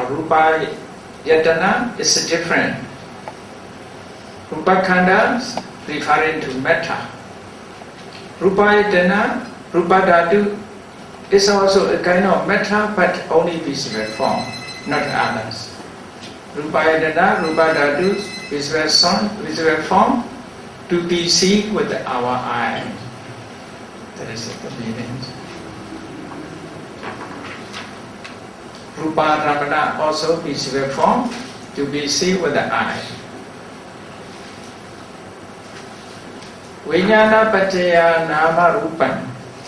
Rupa Yatana is different. Rupa Khanda referring to matter. Rupa Yatana, Rupa Dhatu is also a kind of matter, but only visible form, not others. Rupa Yatana, Rupa Dhatu, visible form to be seen with our eye. That is the meaning. Rupa Ramana also visible form to be seen with the eye. Vijnana Paccaya Nama Rupan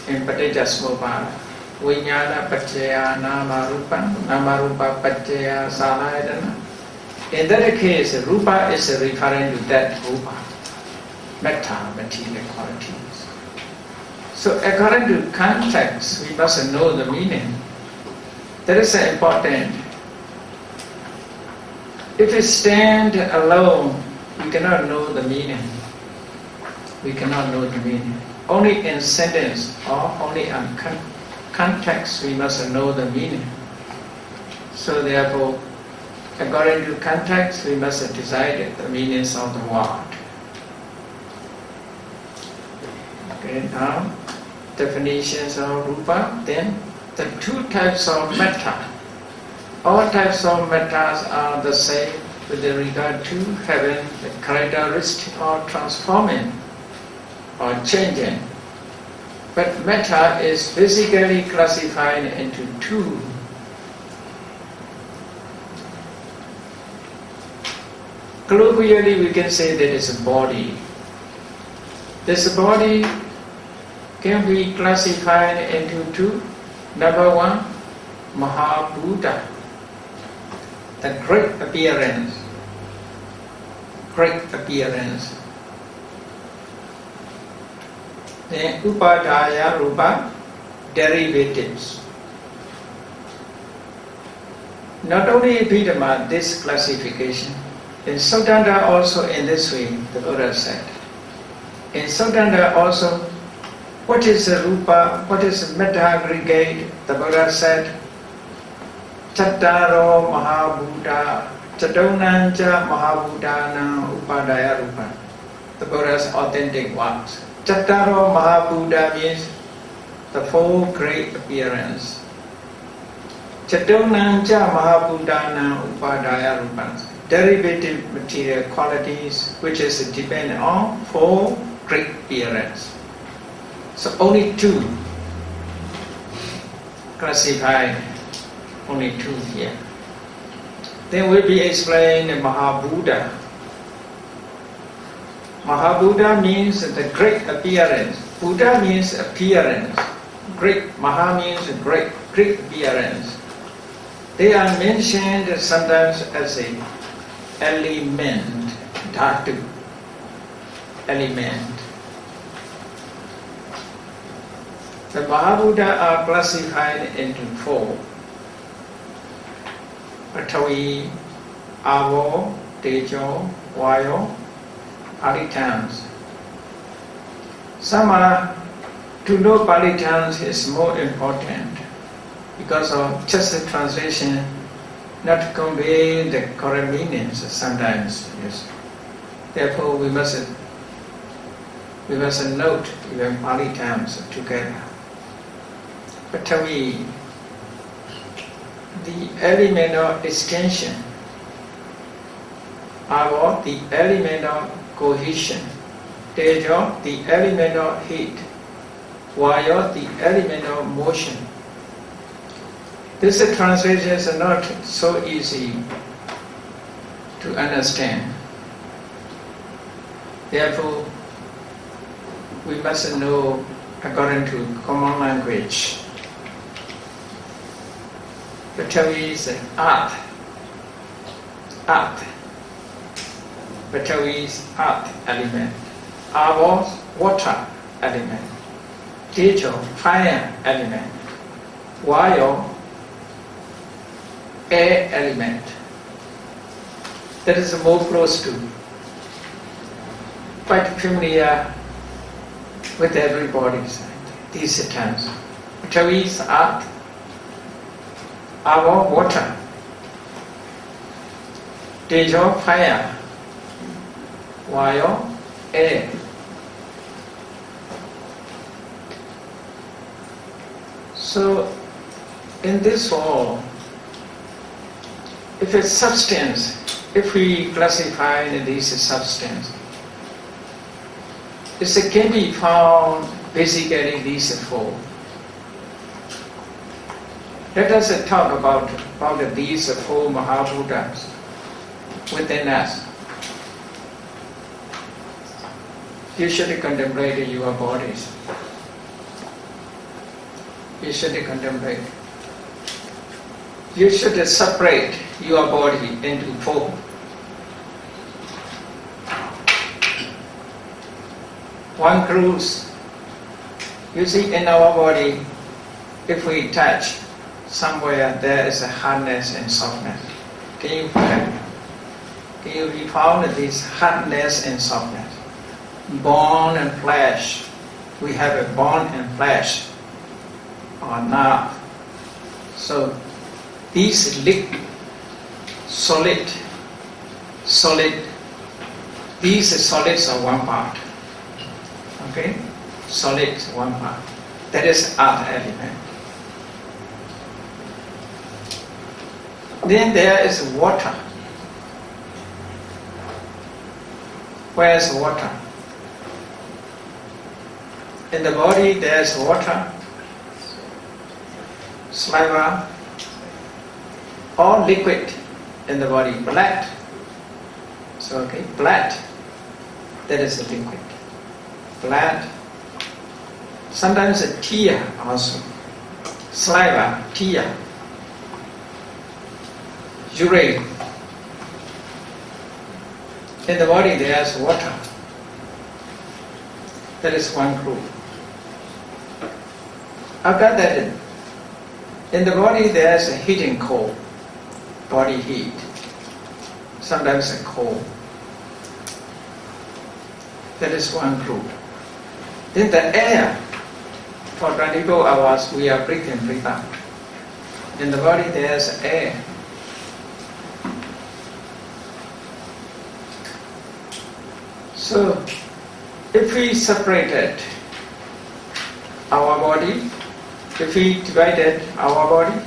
in Paticcasamuppada. Vijnana Paccaya Nama Rupan, Nama Rupa Paccaya Salayatana. In that case, Rupa is referring to that Rupa, metta, material qualities. So according to context, we must know the meaning. That is important. If we stand alone, we cannot know the meaning. We cannot know the meaning. Only in sentence or only in context we must know the meaning. So therefore, according to context, we must decide the meanings of the word. Okay, now definitions of rupa. Then the two types of metta. All types of mettas are the same with regard to having the characteristic of transforming or changing. But metta is basically classified into two. Colloquially, we can say that it's a body. This body can be classified into two. Number one, Mahabhuta, the great appearance. Great appearance. Then Upadaya Rupa, derivatives. Not only Abhidhamma, this classification. In Sutanta also in this way, the Buddha said. In Sutanta also, what is a Rupa, what is a metta aggregate? The Buddha said, Chattaro Mahabhuta, Chatonancha Mahabhutana Upadaya Rupa. The Buddha's authentic words. Chattaro Mahabhuta means the four great appearance. Chatonancha Mahabhutana Upadaya Rupa. Derivative material qualities which is dependent on four great appearance. So only two classified, only two here. Then will be explained Mahabhuta. Mahabhuta means the great appearance. Buddha means appearance. Great Maha means great appearance. They are mentioned sometimes as a element, dhatu, element. The Mahabhuta are classified into four. Pratavi, Avo, Tejo, Vayo, Pali terms. Some are, to know Pali terms is more important because of just the translation not convey the correct meanings sometimes. Yes. Therefore, we must note even Pali terms together. Pratavi, the element of extension. Avo, the element of cohesion. Tejo, the element of heat. Vayo, the element of motion. These translations are not so easy to understand. Therefore, we must know according to common language. Pratavi is earth. Earth. Pratavi is earth element. Avo, water element. Tejo, fire element. Vayo, air element. That is more close to, quite familiar with everybody. These terms. Pratavi is earth. Avo, water. Tejo, fire. Vayo, air. So, in this world, if it's substance, if we classify this substance, it can be found basically these four. Let us talk about these four Mahabhutas within us. You should contemplate your bodies. You should contemplate. You should separate your body into four. One cruise. You see, in our body, if we touch somewhere, there is a hardness and softness. Can you find? Can you be found this hardness and softness? Bone and flesh. We have a bone and flesh or nerve. So these solid, these solids are one part. Okay? Solids one part. That is earth element. Then there is water. Where is water? In the body there is water, saliva, all liquid in the body, blood. So okay, blood, that is a liquid. Blood, sometimes a tear also, saliva, tear, urine. In the body there is water. That is one group. After that, in the body there is a heat and cold, body heat, sometimes a cold. That is one group. Then the air, for 24 hours we are breathing, breathe out. In the body there is air. So, if we separated our body, if we divided our body,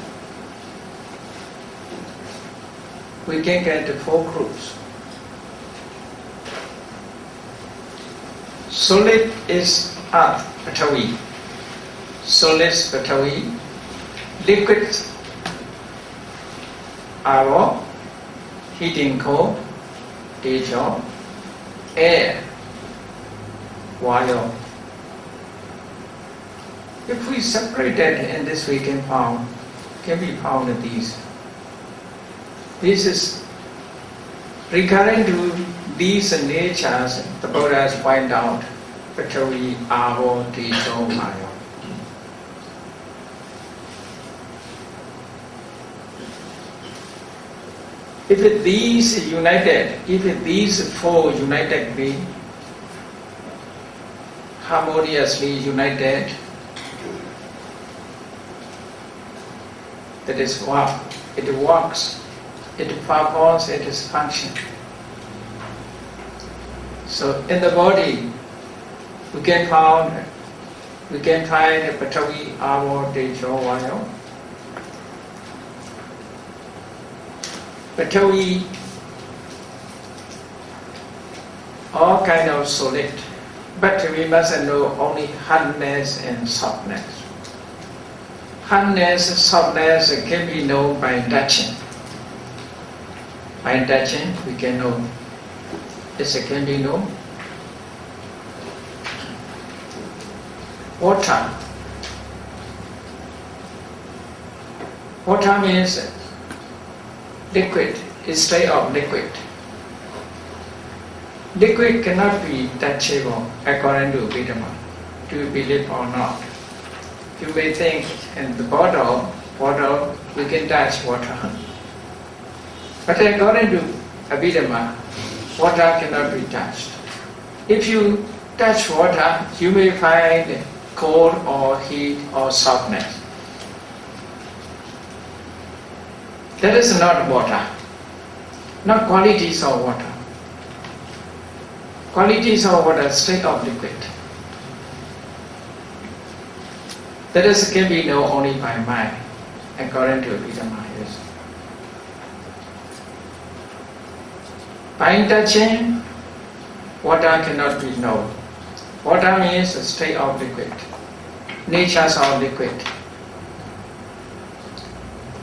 we can get four groups. Solid is earth, Patavi. Solid is Patavi. Liquid, Aro. Heating cold, Tejo. Air, Vayo. If we separate that in this way can be found in these. This is regarding to these natures, the Buddha has pointed out, Patavi, Avo, Tejo, Vayo. If these united, if these four united be harmoniously united, that is what it works, it performs its function. So in the body, we can find Patavi, Avo, Tejo, Vayo. Patavi, all kind of solid, but we must know only hardness and softness. Hardness and softness can be known by touching. By touching, we can know. This can be known. Water. Water means liquid, state of liquid. Liquid cannot be touchable according to Abhidhamma. Do you believe or not? You may think in the bottle we can touch water. But according to Abhidhamma, water cannot be touched. If you touch water, you may find cold or heat or softness. That is not water. not qualities of water. Qualities of water, state of liquid. That is can be known only by mind, according to Abhidhamma. Yes. By touching, water cannot be known. Water means a state of liquid, natures of liquid.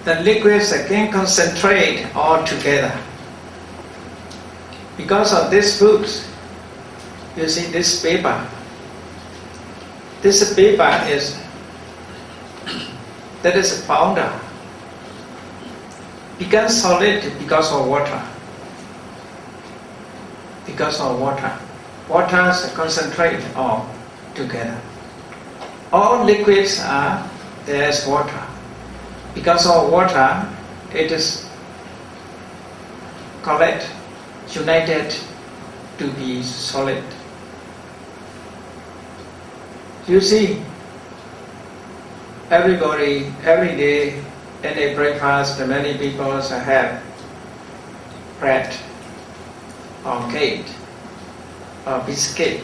The liquids can concentrate all together. Because of this books, you see this paper. This paper is that is a powder. Becomes solid because of water. Because of water. Water concentrate all together. All liquids are there's water. Because of water, it is collect, united to be solid. You see, everybody, every day in a breakfast, many people have bread or cake or biscuit.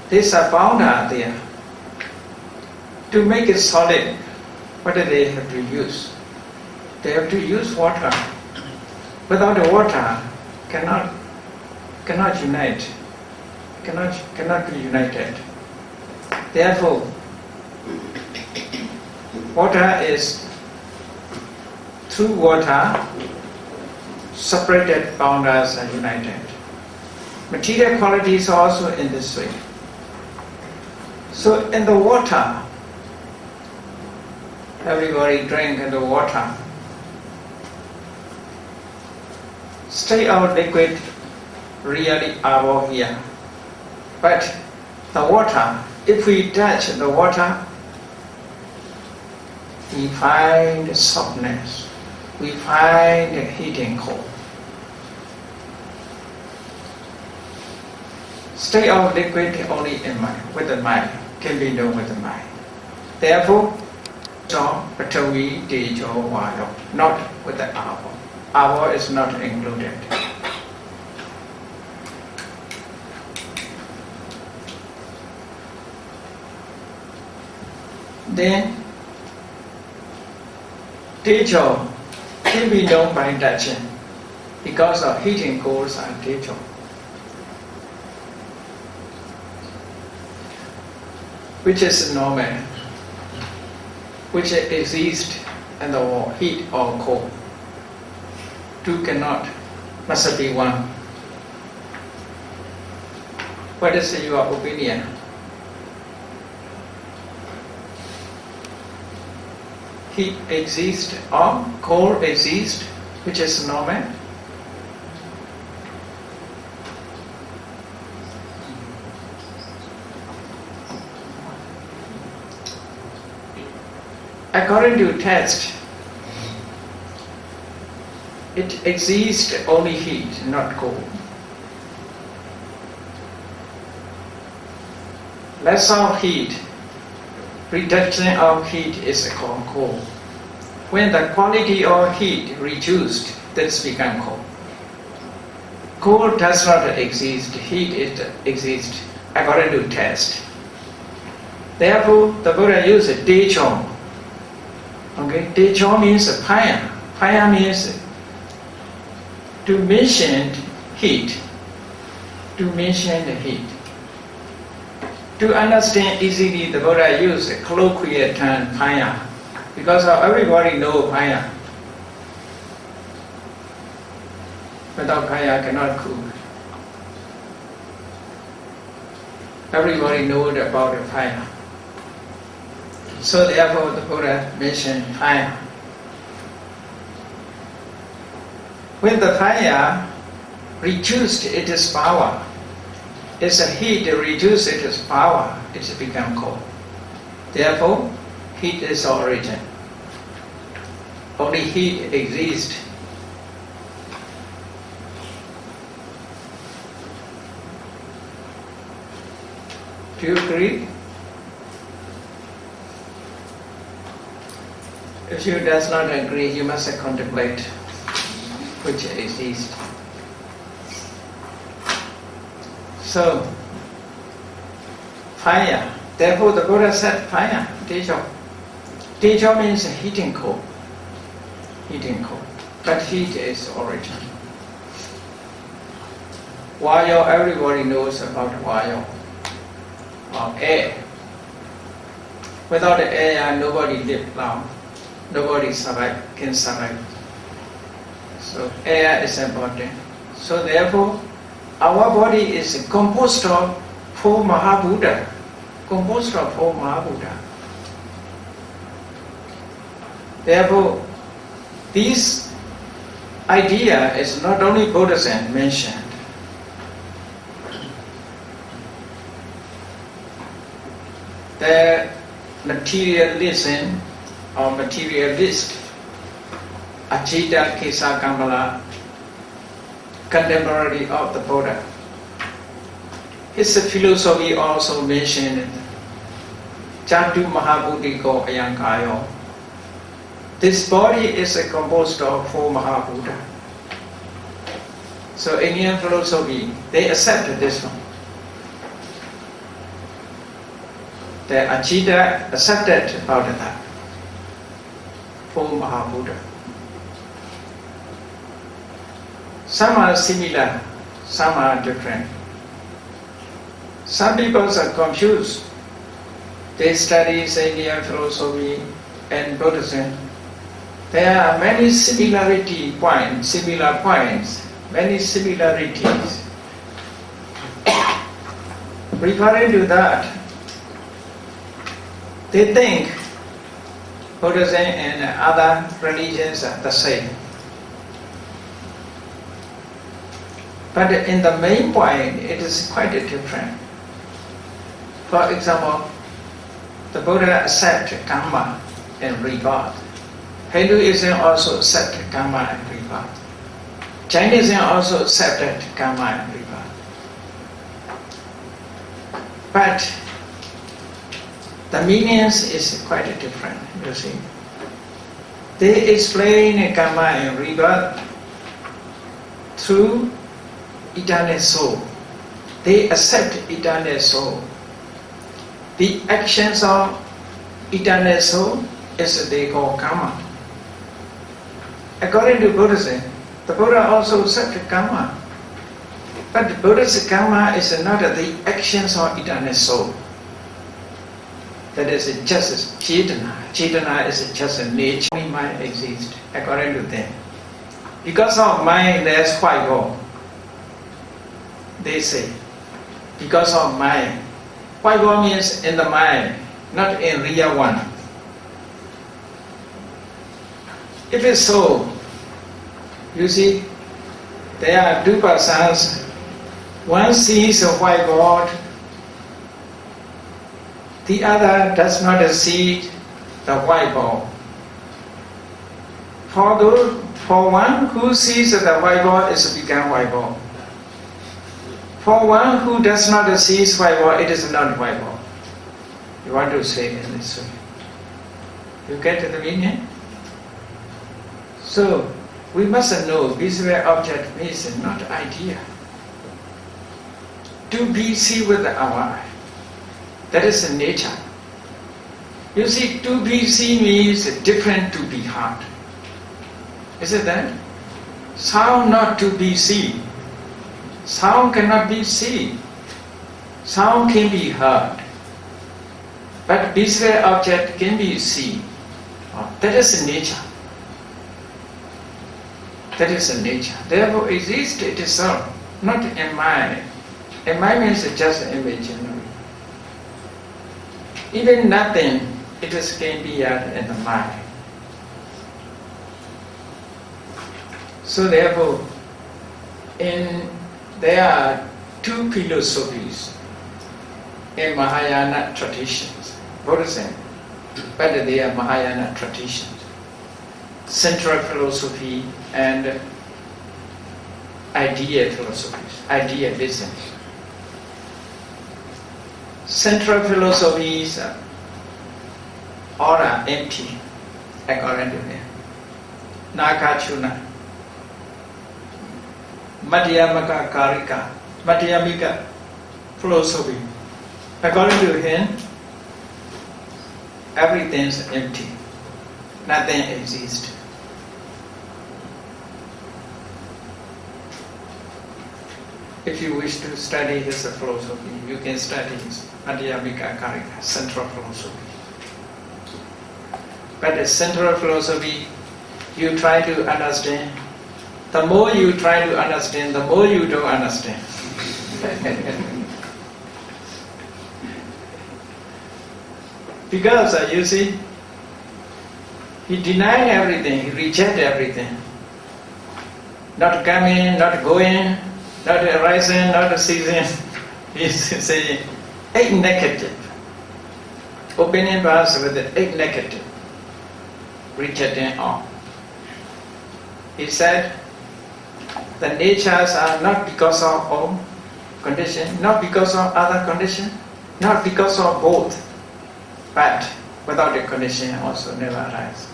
These are powder there. To make it solid, what do they have to use? They have to use water. Without the water, cannot unite, cannot be united. Therefore, water is through water separated powders are united. Material qualities are also in this way. So in the water, everybody drink in the water. Stay out liquid really are here. But the water, if we touch the water, we find softness, we find heat and cold. Stay out liquid only in mind, with the mind, can be known with the mind. Therefore, Patavi, Tejo, Vayo, not with the Ava. Ava is not included. Then, Tejo can be known by touching because of heat and cold are Tejo. Which is normal, which exists in the heat or cold. Two cannot, must be one. What is your opinion? Heat exists or cold exists, which is normal. According to test, it exists only heat, not cold. Less of heat, reduction of heat is called cold. When the quality of heat reduced, that's become cold. Cold does not exist, heat exists according to test. Therefore, the Buddha used Tejo. Okay, Tejo means fire. Fire means to mention heat. To mention the heat. To understand easily, the Buddha used a colloquial term fire, because everybody knows fire. Without fire, cannot cook. Everybody knows about the fire. So therefore, the Buddha mentioned fire. When the fire reduced its power, its heat reduced its power, it becomes cold. Therefore, heat is origin. Only heat exists. Do you agree? If you does not agree, you must contemplate which exists. So, fire. Therefore, the Buddha said fire, techo. Techo means heating cold. Heating cold. But heat is origin. Vayo, everybody knows about vayo. Or air. Without the air, nobody lives long. Nobody can survive. So air is important. So therefore, our body is composed of 4 Mahabuddha. Composed of 4 Mahabuddha. Therefore, this idea is not only Buddhism mentioned. The materialism or materialist Ajita Kesa Kamala, contemporary of the Buddha. His philosophy also mentioned Chantu Mahabuddhiko Ayankayo. This body is composed of 4 Mahabuddha. So Indian philosophy, they accept this one. The Ajita accepted about that. 4 Mahabuddha. Some are similar, some are different. Some people are confused. They study Indian philosophy and Buddhism. There are many similar points, many similarities. Referring to that, they think Buddhism and other religions are the same. But in the main point, it is quite different. For example, the Buddha accepted karma and rebirth. Hinduism also accepted karma and rebirth. Jainism also accepted karma and rebirth. But the meanings is quite different, you see. They explain karma and rebirth through eternal soul. They accept eternal soul. The actions of eternal soul is they call karma. According to Buddhism, the Buddha also accepted karma. But Buddha's karma is not the actions of eternal soul. That is just Chetana. Chetana is just a nature. Only mind exists, according to them. Because of mind, there's white ball. They say, because of mind. White ball means in the mind, not in real one. If it's so, you see, there are 2 persons. One sees a whiteboard, the other does not see the whiteboard. For one who sees the whiteboard, it becomes whiteboard. For one who does not see whiteboard, it is not whiteboard. You want to say it in this way. You get the meaning? So, we must know visual object means not idea. To be seen with our eye. That is nature. You see, to be seen means different to be heard. Is it that? Sound not to be seen. Sound cannot be seen. Sound can be heard. But visual object can be seen. That is nature. That is nature. Therefore exists itself, not in mind. In mind means just imaginary. Even nothing, it is can be in the mind. So therefore, there are 2 philosophies in Mahayana traditions, Buddhism, but they are Mahayana traditions. Central philosophy and idea philosophies, idealism. Central philosophies all are empty. according to him. Nakachuna, Madhyamaka Karika, Madhyamika philosophy. According to him, everything is empty. Nothing exists. If you wish to study his philosophy, you can study his Madhyamika Karika, central philosophy. But the central philosophy, you try to understand. The more you try to understand, the more you don't understand. Because you see, he denied everything, he rejected everything. Not coming, not going, not arising, not ceasing. He's saying, eight negative. Opinion bars with the eight negative. Rejecting all. He said, the natures are not because of all condition, not because of other condition, not because of both, but without the condition also never arise.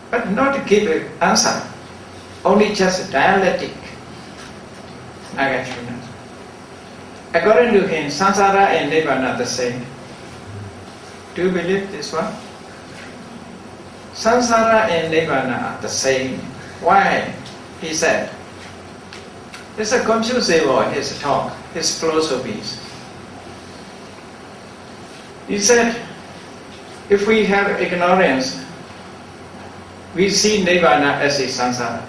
But not to give an answer, only just dialectic. According to him, samsara and nibbana are the same. Do you believe this one? Samsara and nibbana are the same. Why? He said, it's a confusing word, his talk, his philosophies. He said, if we have ignorance, we see nibbana as a samsara.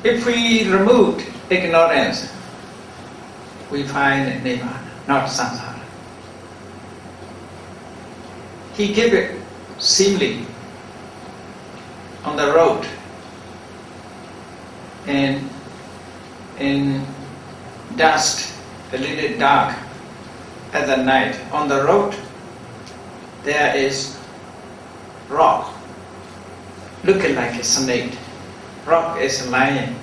If we removed ignorance, we find nibbana, not samsara. He gave it simile on the road, and in dust, a little dark at the night. On the road, there is rock, looking like a snake. Rock is lying.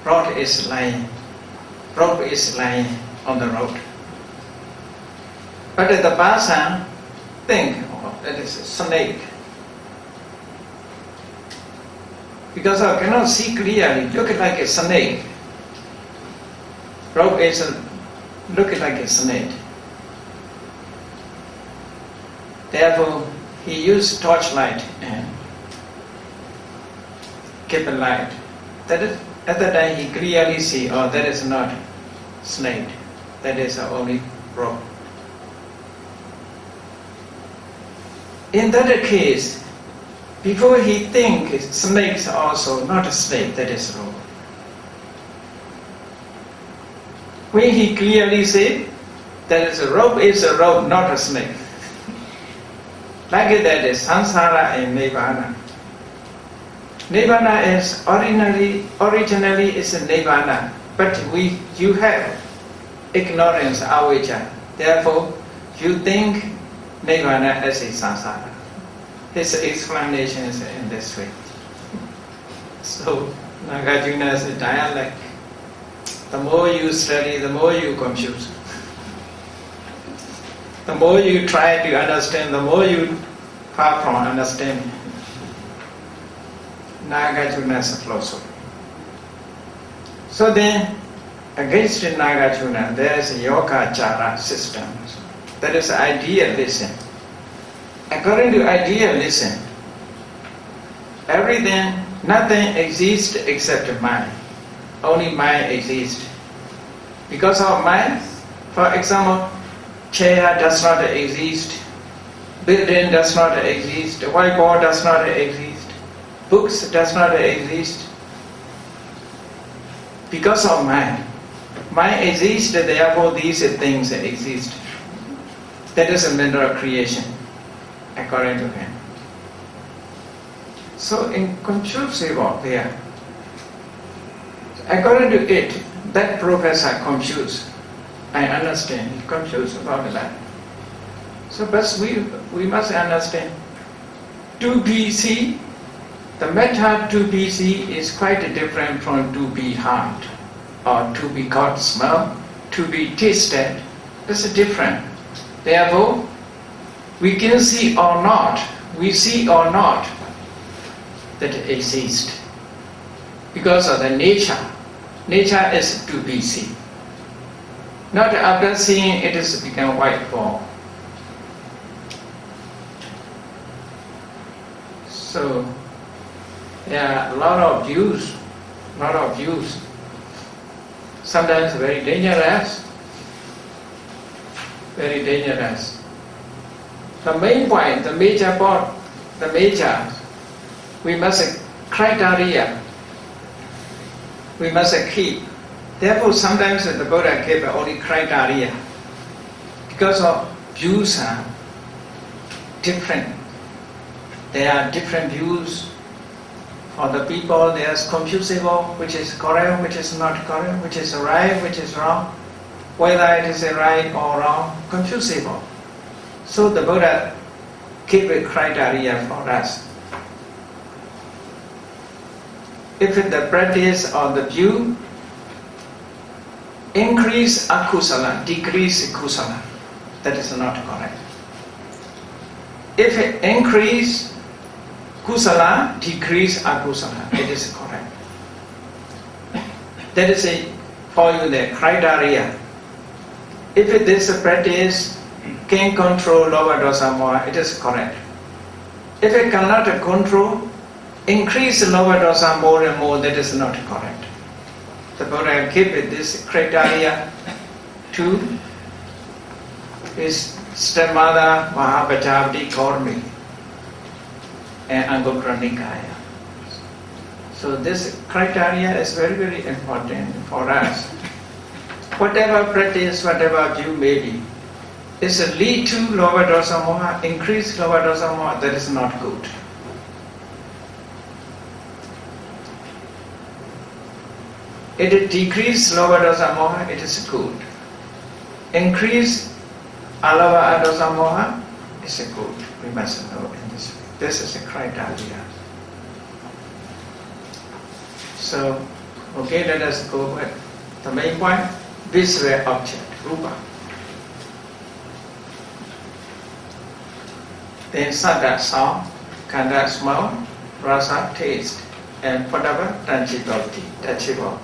Rock is lying. Rock is lying on the road. But the person think, oh, that is a snake. Because I cannot see clearly, look like a snake. Rope is looking like a snake. Therefore, he used torchlight and kept a light. That is, at that time he clearly see, oh, that is not snake. That is only rope. In that case, before he think snakes also not a snake, that is rope. When he clearly say that is a rope, not a snake. Like that is samsara and nibbana. Nibbana is originally is a nibbana, but you have ignorance, avijja. Therefore, you think nibbana as a samsara. His explanation is in this way. So, Nagarjuna is a dialect. The more you study, the more you confuse. The more you try to understand, the more you far from understanding. Nagarjuna is a philosopher. So then, against Nagarjuna, there is a yogacara system. That is idealism. According to idealism, everything, nothing exists except mind. Only mind exists. Because of mind, for example, chair does not exist, building does not exist, whiteboard does not exist, books does not exist. Because of mind. Mind exists, therefore these things exist. That is a mineral creation, according to him. So in conclusive there, according to it, that professor confused. I understand, he confused about that. So but we must understand, to be see, the method to be see is quite different from to be heard, or to be caught smell, to be tasted. It's different. Therefore, We can see or not, we see or not that it exists. Because of the nature. Nature is to be seen. Not after seeing it has become white form. So there are a lot of views. Sometimes very dangerous. Very dangerous. The main point, the major point, we must criteria. We must keep. Therefore, sometimes the Buddha gave only criteria. Because of views are different. There are different views. For the people, there's confusable, which is correct, which is not correct, which is right, which is wrong. Whether it is right or wrong, confusable. So the Buddha gave a criteria for us. If the practice or the view increase akusala, decrease kusala, that is not correct. If it increase kusala, decrease akusala, it is correct. That is for you the criteria. If this practice can control lower dosa more, it is correct. If it cannot control, increase lower dosa more and more, that is not correct. The Buddha gave this criteria to his stepmother Mahabhajavati Kormi and Anguttara Nikaya. So this criteria is very, very important for us. Whatever practice, whatever view may be, is a lead to lower dosa moha, increase lower dosa moha, that is not good. It decrease lower dosa moha, it is good. Increase alava dosa moha is good. We must know in this. This is a criteria. So, okay, let us go with the main point. Visual object, rupa. Then sada, sound, kanda, smell, rasa, taste, and potava, tangibility, touchable.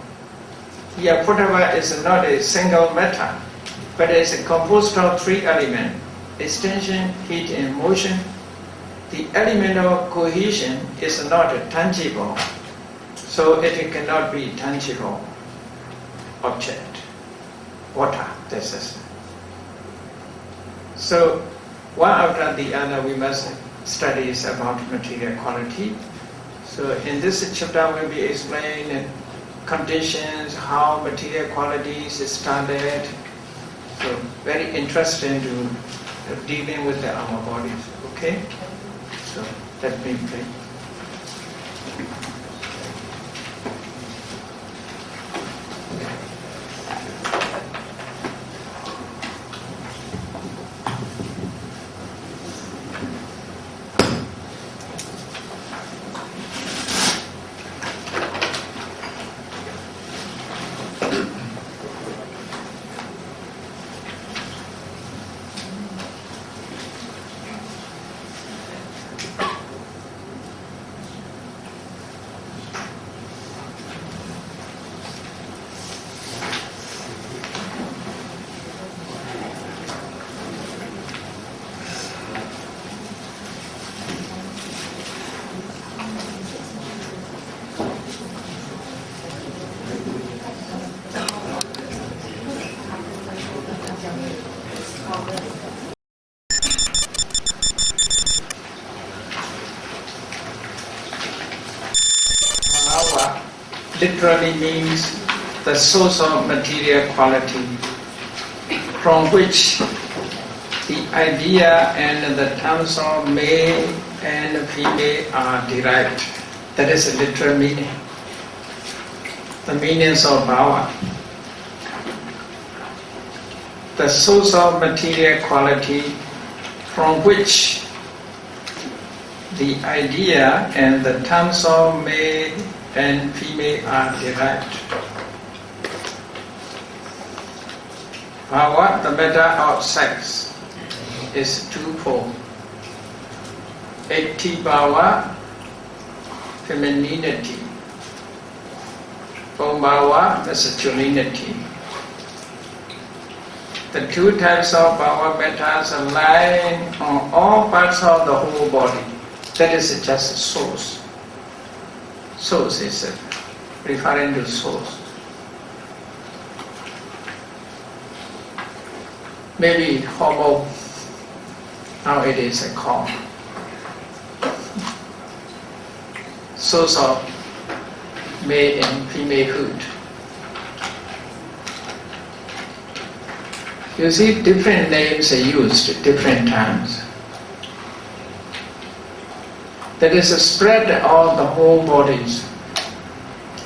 Here, potava is not a single matter, but it is composed of three elements: extension, heat, and motion. The element of cohesion is not tangible, so it cannot be tangible object. Water, this is. So, one after the other, we must study about material quality. So, in this chapter, we'll be explaining conditions, how material qualities is started. So, very interesting to dealing with our bodies. Okay? So, let me play. Literally means the source of material quality from which the idea and the terms of male and female are derived. That is a literal meaning. The meanings of bhava. The source of material quality from which the idea and the terms of male and female are derived. Bhava, the matter of sex, is twofold. Bhava, femininity. Bhava, masculinity. The two types of bhava metas are lying on all parts of the whole body. That is just source. Source is referring to source. Maybe homo, now it is a call. Source of male and femalehood. You see, different names are used at different times. That is a spread of the whole bodies.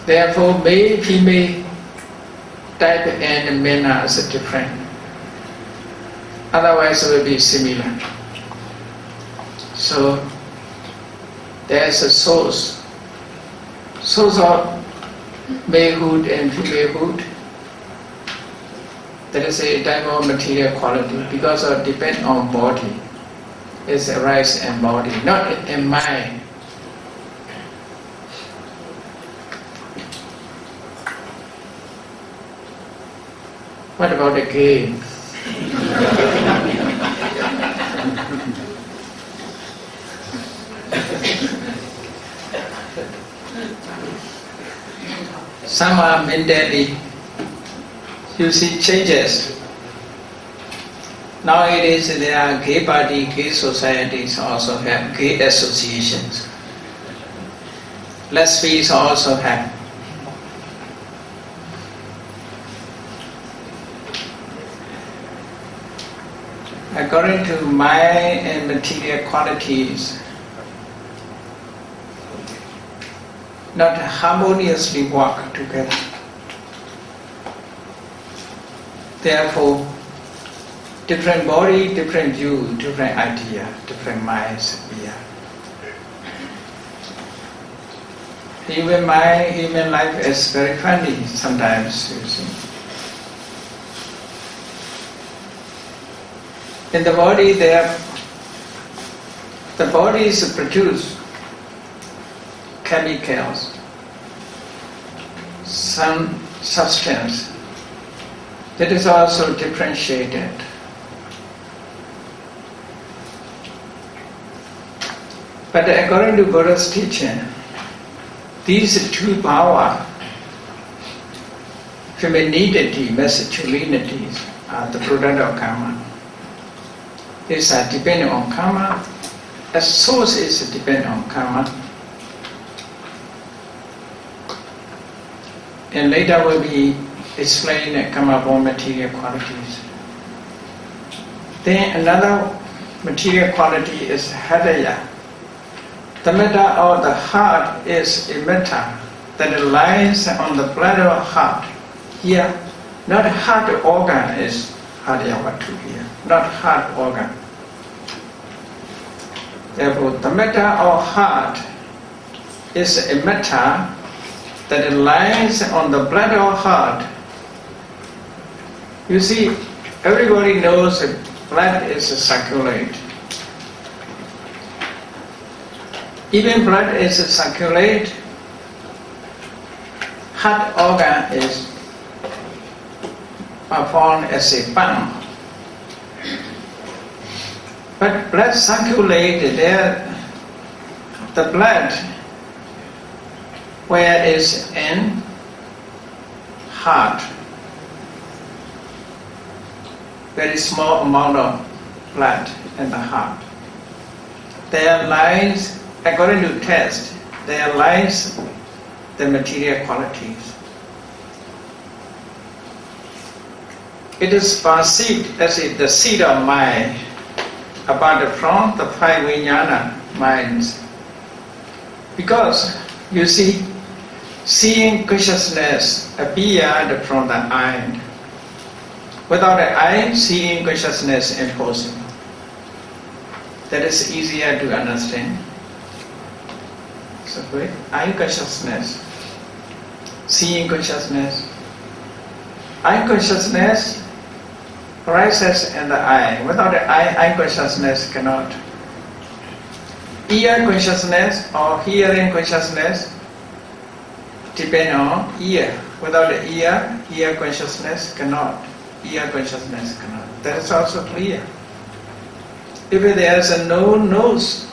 Therefore, male, female type and men are different. Otherwise, it will be similar. So, there is a source of malehood and femalehood. That is a type of material quality because it depends on body. It's a rise in body, not in mind. What about the gay? Some are mentally, you see, changes. Nowadays there are gay party, gay societies also have gay associations. Lesbians also have. According to mind and material qualities, not harmoniously work together. Therefore, different body, different view, different idea, different minds here. Human mind, human life is very funny sometimes, you see. In the body, the bodies produce chemicals, some substance that is also differentiated. But according to Buddha's teaching, these two bhava, femininity, masculinity, are the product of karma. These are dependent on karma. A source is dependent on karma. And later will be explained karma-born material qualities. Then another material quality is hadaya. The metta of the heart is a metta that lies on the bladder of heart. Here, not heart organ is hadayavatu here, not heart organ. Therefore, the metta of heart is a metta that lies on the bladder of heart. You see, everybody knows that blood is circulate. Even blood is circulate, heart organ is performed as a pump. But blood circulated there, the blood where is in heart. Very small amount of blood in the heart. There lies, according to test, there lies the material qualities. It is perceived as the seed of mind, apart from the five vijnana minds. Because, you see, seeing consciousness appeared from the eye. Without the eye, seeing consciousness is impossible. That is easier to understand. So, eye consciousness, seeing consciousness. Eye consciousness arises in the eye. Without the eye consciousness cannot ear consciousness or hearing consciousness depend on ear. Without the ear consciousness cannot. Ear consciousness cannot. That is also clear. If there is a nose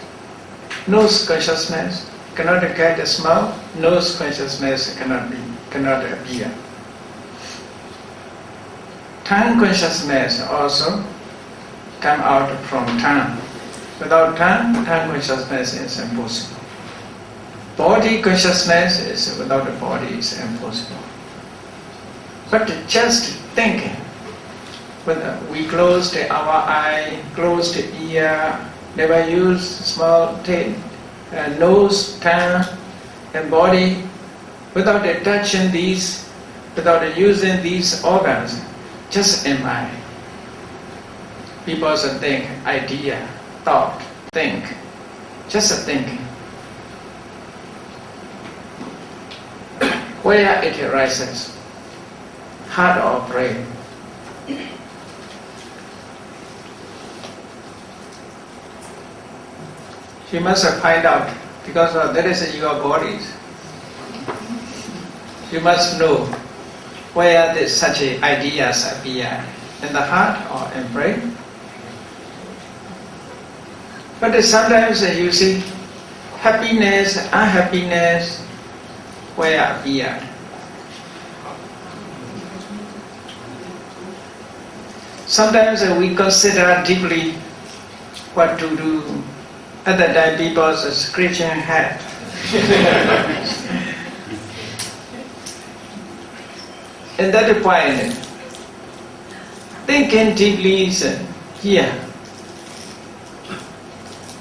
consciousness cannot get a smell, nose consciousness cannot appear. Tongue consciousness also come out from tongue. Without tongue consciousness is impossible. Body consciousness is without the body is impossible. But just thinking, when we closed our eye, closed the ear, never use small nose, tongue, and body, without touching these, without using these organs, just in mind. People think, idea, thought, think, just thinking. Where it arises, heart or brain. You must find out, because that is your bodies. You must know where such ideas appear, in the heart or in brain. But sometimes you see happiness, unhappiness, where appear. Sometimes we consider deeply what to do. Other time people scratching head. And that point, thinking deeply is here.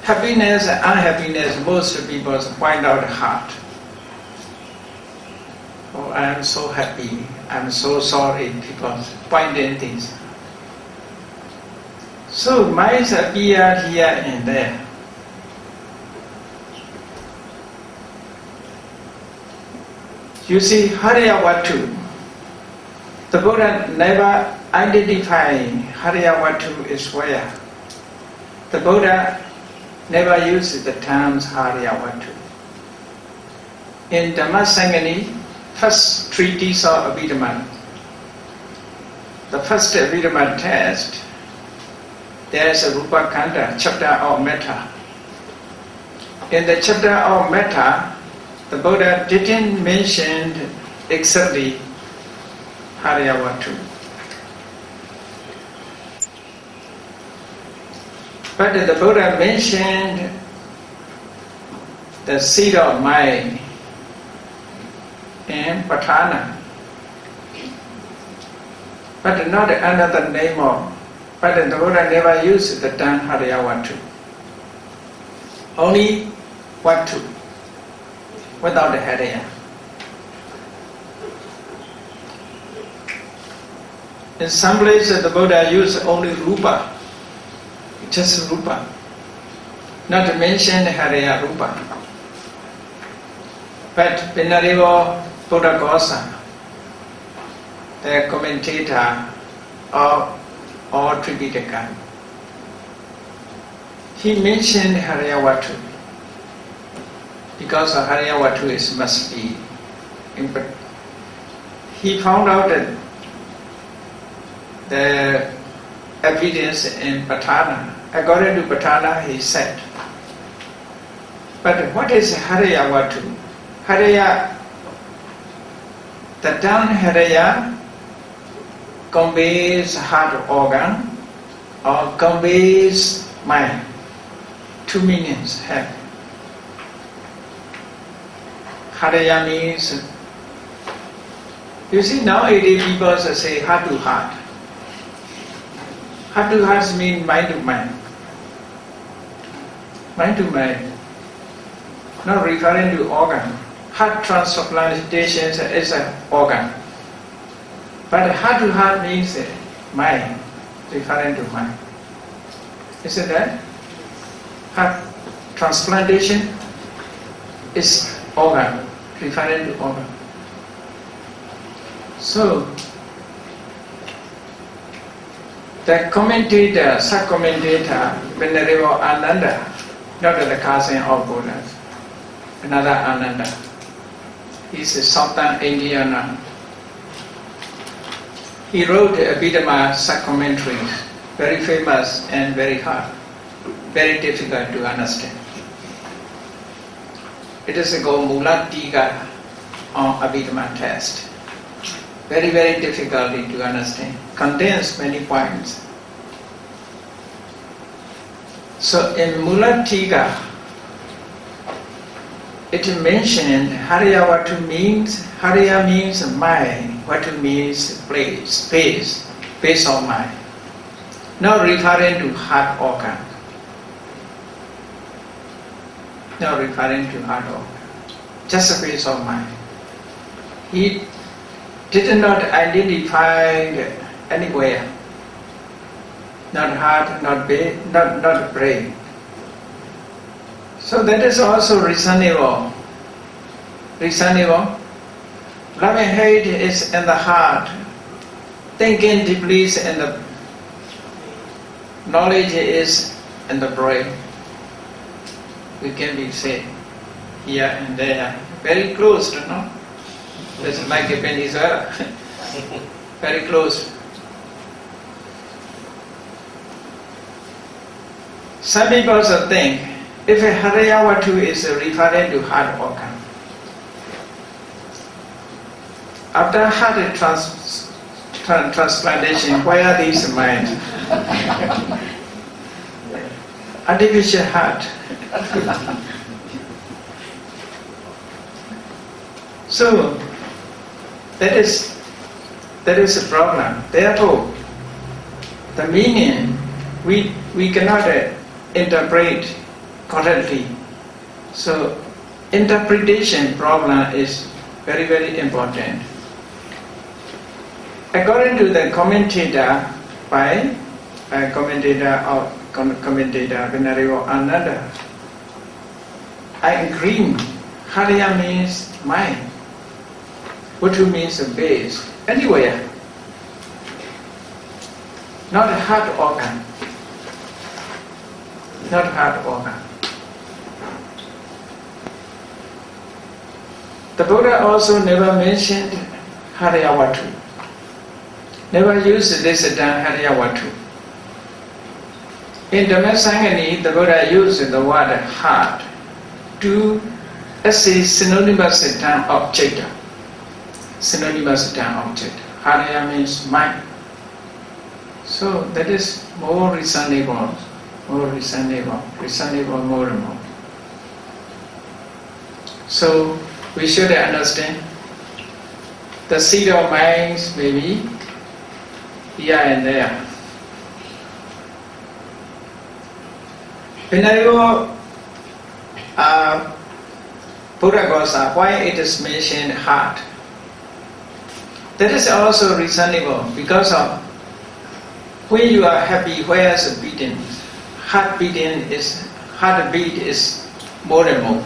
Happiness and unhappiness, most people point out the heart. Oh, I am so happy, I am so sorry, people pointing things. So minds appear here and there. You see, Hariyavatu, the Buddha never identified Hariyavatu is where. The Buddha never used the terms Hariyavatu. In Dhammasangani, first treatise of Abhidhamma, the first Abhidhamma text, there is a Rupa Kanda, chapter of Metta. In the chapter of Metta, the Buddha didn't mention exactly Hariyavatu. But the Buddha mentioned the seed of mind and Patana. But not another name of, but the Buddha never used the term Hariyavatu. Only Vatu, without the Hariya. In some places the Buddha used only Rupa, just Rupa, not to mention Hariya Rupa. But Venerable Buddha Gosa, the commentator of all Tripitaka, he mentioned Hariyavatu because Hariyavatu must be. He found out that the evidence in Patana. According to Patana, he said. But what is Hariyavatu? Hariya, the term Hariya conveys heart organ or conveys mind. Two meanings have. Hariya means, you see nowadays people say heart to heart. Heart to heart means mind to mind. Mind to mind. Not referring to organ. Heart transplantation is an organ. But heart to heart means mind, referring to mind. Isn't that? Heart transplantation is organ, referring to organ. So, the commentator, sub-commentator, Venerable Ananda, not the cousin of Buddha, another Ananda. He's a Southern Indiana. He wrote the Abhidhamma commentaries, very famous and very hard, very difficult to understand. It is called Mula Tika on Abhidhamma text. Very, very difficult to understand. Contains many points. So in Mula Tika, it mentioned Hariyavatu means, Hariya means mind, Vatu means place, space of mind. Now referring to heart organ. Now referring to heart organ. Just a space of mind. He did not identify anywhere. Not heart, not brain. So that is also reasonable. Reasonable. Love and hate is in the heart. Thinking deeply is in the knowledge is in the brain. We can be said here and there. Very close to know. It's like a Venezuela. Very close. Some people also think if a Hariyavatu is referring to heart organ, after heart transplantation, why are these minds? Artificial heart. So that is a problem. Therefore, the meaning we cannot interpret correctly. So interpretation problem is very, very important. According to the commentator by commentator Venerable Ananda, I agree. Hariya means mind. Vatu means base. Anywhere. Not a heart organ. Not heart organ. The Buddha also never mentioned Hariyavatu. Never used this term Hariyavatu. In Dhammasangani, the Buddha used the word heart to as a synonymous term object. Synonymous term object. Hariya means mind. So that is more reasonable. More reasonable more and more. So we should understand the seed of minds may be here and there. Venerable Buddha, why it is mentioned heart? That is also reasonable because of when you are happy, where is the beating? Heartbeat is more and more.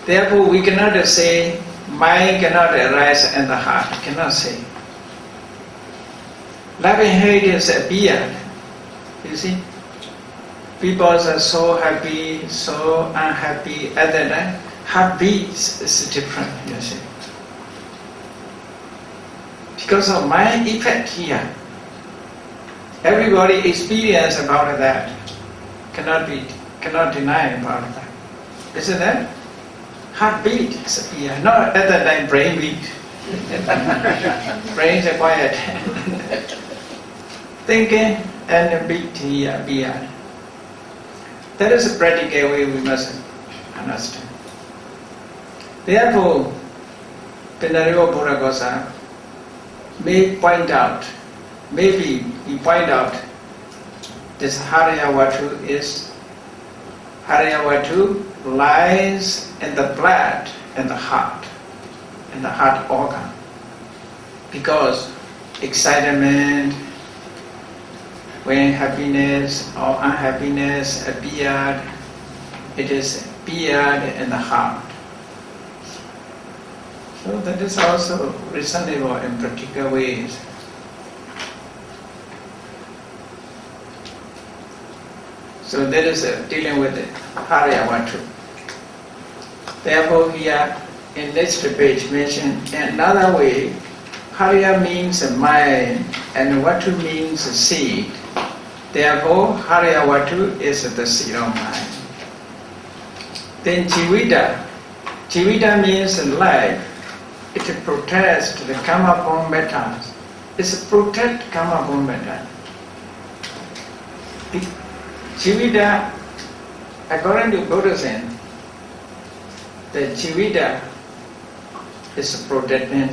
Therefore, we cannot say mind cannot arise in the heart. Cannot say. Love and hate is a beard. You see, people are so happy, so unhappy. At that time, heartbeat is different. You see, because of mind effect here. Everybody experience about that. Cannot deny about that. Isn't that? Heartbeat is a beat. Not at that time brain beat. Brains are quiet. Thinking and beat here, beat. That is a practical way we must understand. Therefore, Venerable Buddha may point out, maybe he point out this Hariyavatu lies in the blood and the heart organ. Because excitement, when happiness or unhappiness appeared, it is appeared in the heart. So that is also reasonable in practical ways. So that is dealing with the Haryavatu. Therefore here in this page mentioned another way, Harya means mind and Vatu means seed. Therefore Haryavatu is the seed of mind. Then Jivita. Jivita means life. It protects the karma born matters. It's protect karma born matter. Jivita, according to Buddhism, the Jivita is protecting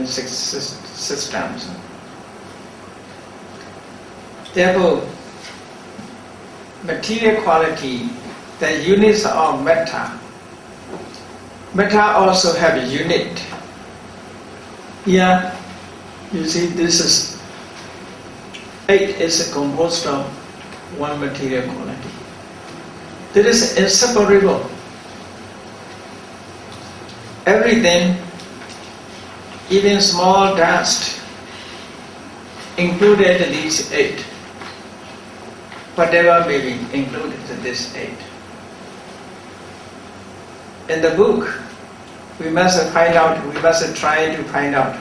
six systems. Therefore, material quality, the units of matter. Matter also have a unit. Here, you see this is 8 is composed of one material quality. That is inseparable. Everything, even small dust, included these 8. Whatever may be included in this 8. In the book, we must find out, we must try to find out.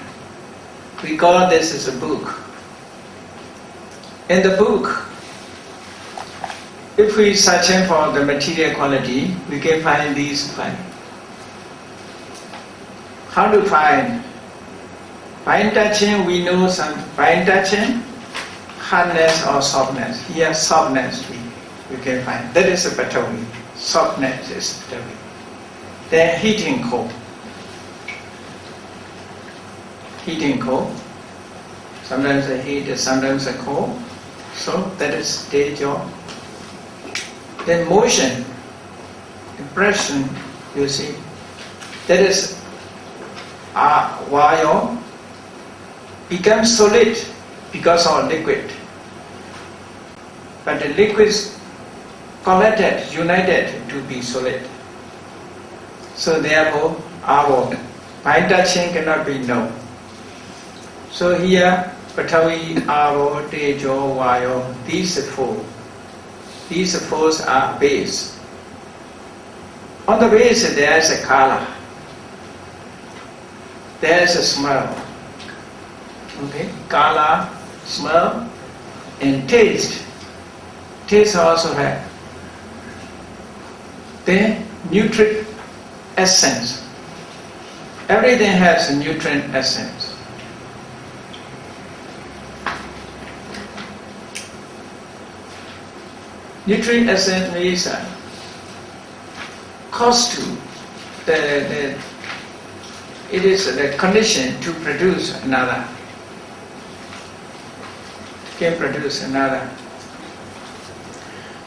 We call this as a book. In the book, if we search for the material quality, we can find these 5. How to find? Fine touching, we know some fine touching, hardness or softness. Here, softness we can find. That is a Patavi. Softness is Patavi. Then heating cold. Heating cold. Sometimes a heat, sometimes a cold. So that is stage of. Then motion, impression, you see. That is while becomes solid because of liquid. But the liquids collected, united to be solid. So therefore, our fine touching cannot be known. So here, Patavi, Aro, Tejo, Vayo, these 4. These 4 are base. On the base there is a color. There is a smell. Okay, color, smell, and taste. Taste also have. Then nutrient essence. Everything has a nutrient essence. Nutrient essence means cause to it is the condition to produce another. Can produce another.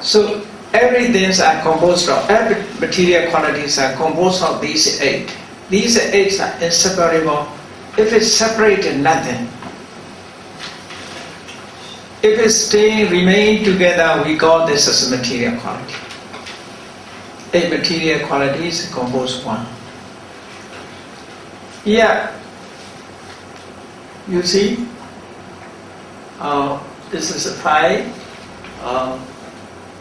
So everything are composed of, every material qualities are composed of these 8. These 8 are inseparable. If it's separated, nothing. If it remain together, we call this as a material quality. 8 material qualities compose 1. Here, you see, this is a 5.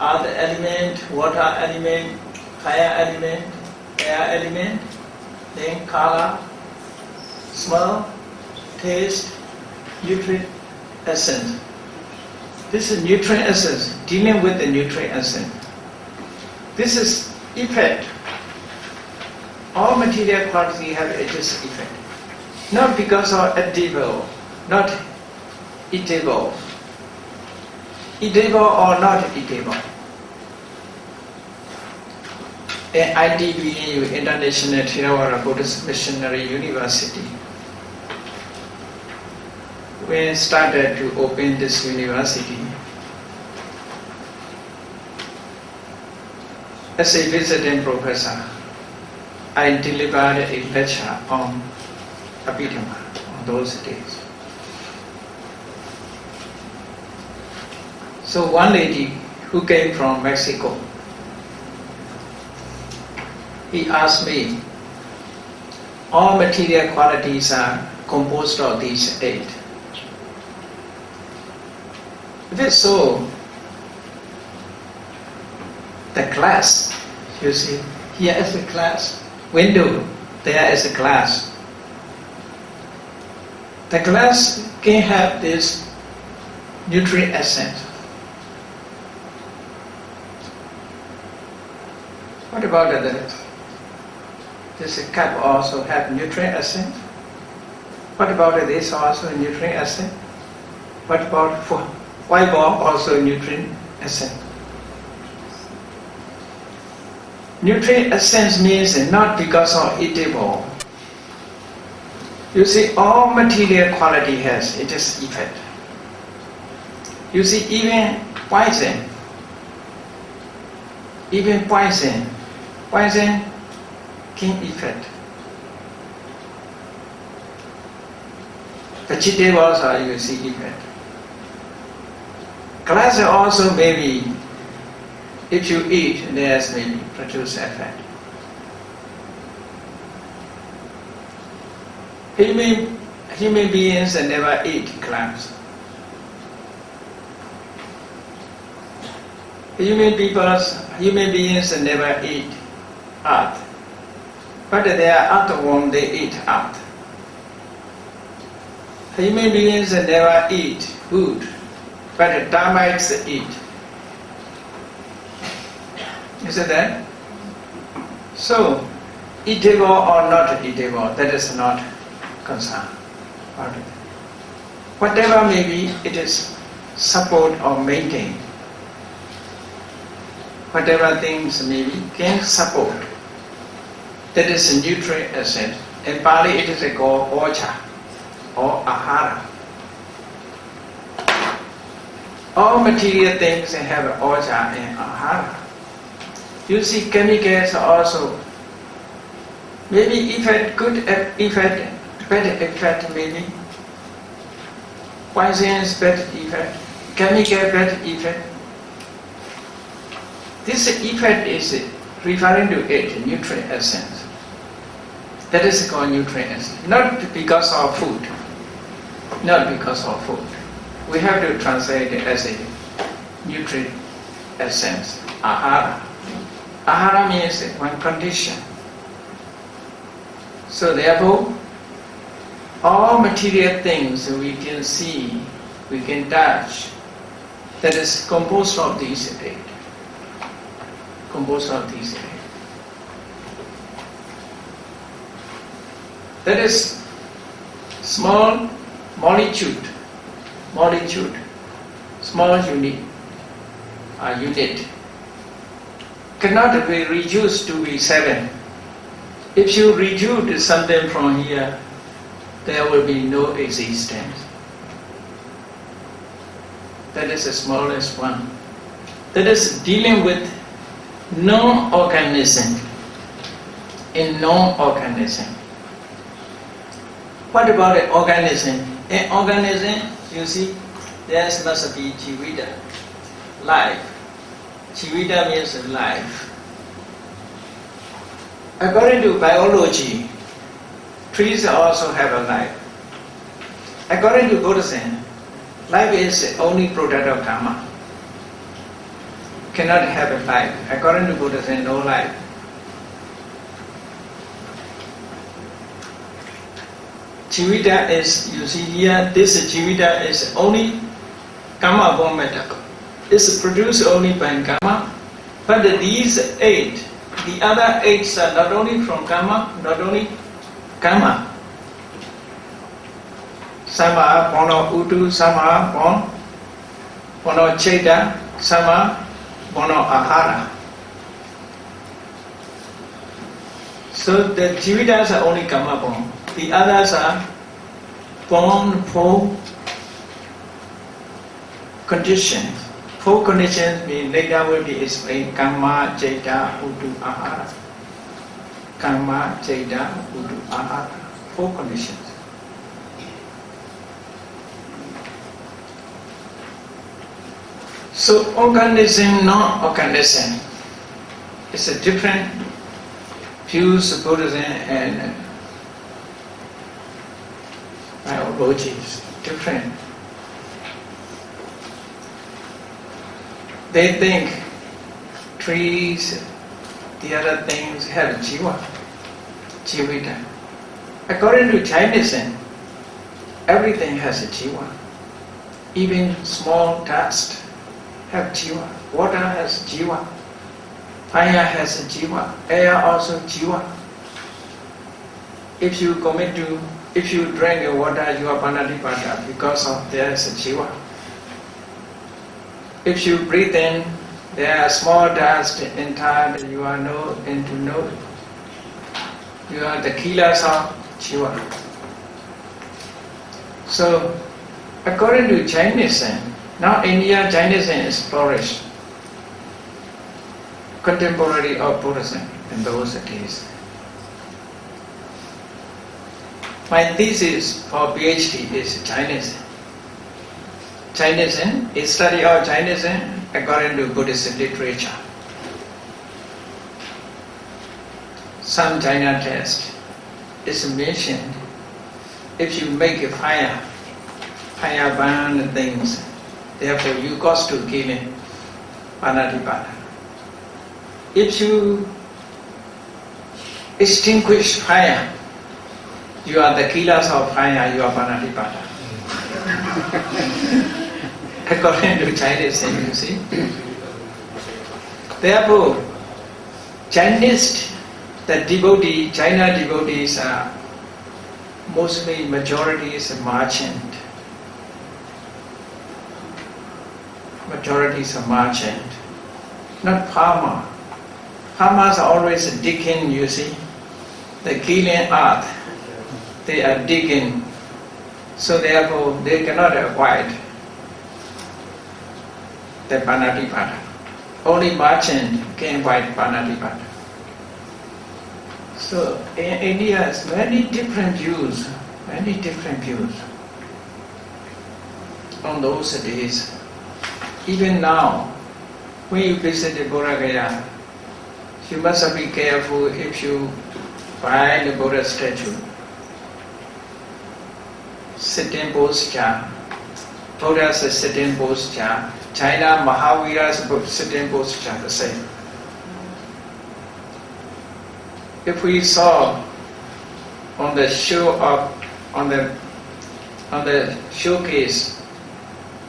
Earth element, water element, fire element, air element, then color, smell, taste, nutrient essence. This is nutrient essence, dealing with the nutrient essence. This is effect. All material quality have this effect. Not because of edible, not eatable. Eatable or not eatable. In ITBU, International Theravada Buddhist Missionary University, when started to open this university, as a visiting professor, I delivered a lecture on Abhidhamma on those days. So one lady who came from Mexico, he asked me, all material qualities are composed of these 8. If it's so, the glass. You see, here is a glass window, there is a glass. The glass can have this nutrient essence. What about this cup also have nutrient essence? What about this also nutrient essence? What about white ball also nutrient essence? Nutrient essence means not because of eatable. You see, all material quality has its effect. You see, even poison can affect. Vegetables are, you see, effect. Glass also maybe, if you eat, there's maybe produce effect. Human beings never eat glass. Human beings never eat earth. But they are earthworm, they eat earth. Human beings never eat wood, but termites eat. You see that? So, eatable or not eatable, that is not concern. Whatever may be, it is support or maintain. Whatever things may be, can support. That is a nutrient essence. In Pali it is called ocha or ahara. All material things have ocha and ahara. You see chemicals also, maybe effect, good effect, bad effect maybe. Poison's bad effect, chemical bad effect. This effect is referring to it, nutrient essence. That is called nutrient essence. Not because of food. Not because of food. We have to translate it as a nutrient essence, ahara. Ahara means one condition. So therefore, all material things we can see, we can touch, that is composed of these eight. Composed of these eight. That is small molecule, small unit, cannot be reduced to be 7. If you reduce something from here, there will be no existence. That is the smallest one. That is dealing with non-organism. In non-organism. What about an organism? In organism, you see, there must be jivita, life. Jivita means life. According to biology, trees also have a life. According to Buddhism, life is only product of karma. Cannot have a life. According to Buddhism, no life. Jivita is, you see here, this jivita is only karma born matter. It's produced only by karma. But these 8, the other 8 are not only from karma, not only karma. Some are born of utu, some are born of cheta, some are born of ahara. So the jivitas are only karma born. The others are born for conditions. 4 conditions mean later will be explained: karma, cheta, utu, ahara. Karma, cheta, utu, ahara. 4 conditions. So organism, non-organism, it's a different views, Buddhism and biology is different. They think trees, the other things have jiva, jivita. According to Jainism, everything has a jiva. Even small dust have jiva. Water has jiva. Fire has a jiva. Air also jiva. If you drink the water, you are panatipata because of there is a jiva. If you breathe in, there are small dust inside, you are you are the killers of jiva. So, according to Jainism, now India Jainism is flourished, contemporary of Buddhism in those days. My thesis for PhD is Jainism. Jainism is study of Jainism according to Buddhist literature. Some Jaina text is mentioned. If you make a fire burn things, therefore you cause to killing, panatipata. If you extinguish fire, you are the killers of fire, you are panatipata. According to Jainism, you see. Therefore, Chinese, the devotee, China devotees are mostly majority is merchant. Majority is merchant, not farmer. Farmers are always digging, you see. The killing earth, they are digging. So therefore, they cannot avoid the panatipata. Only merchant can avoid panatipata. So in India, is many different views on those days. Even now, when you visit the Buddha Gaya, you must be careful if you find the Buddha statue. Sitting posture, Buddha's sitting posture, China Mahavira's sitting posture the same. If we saw on the showcase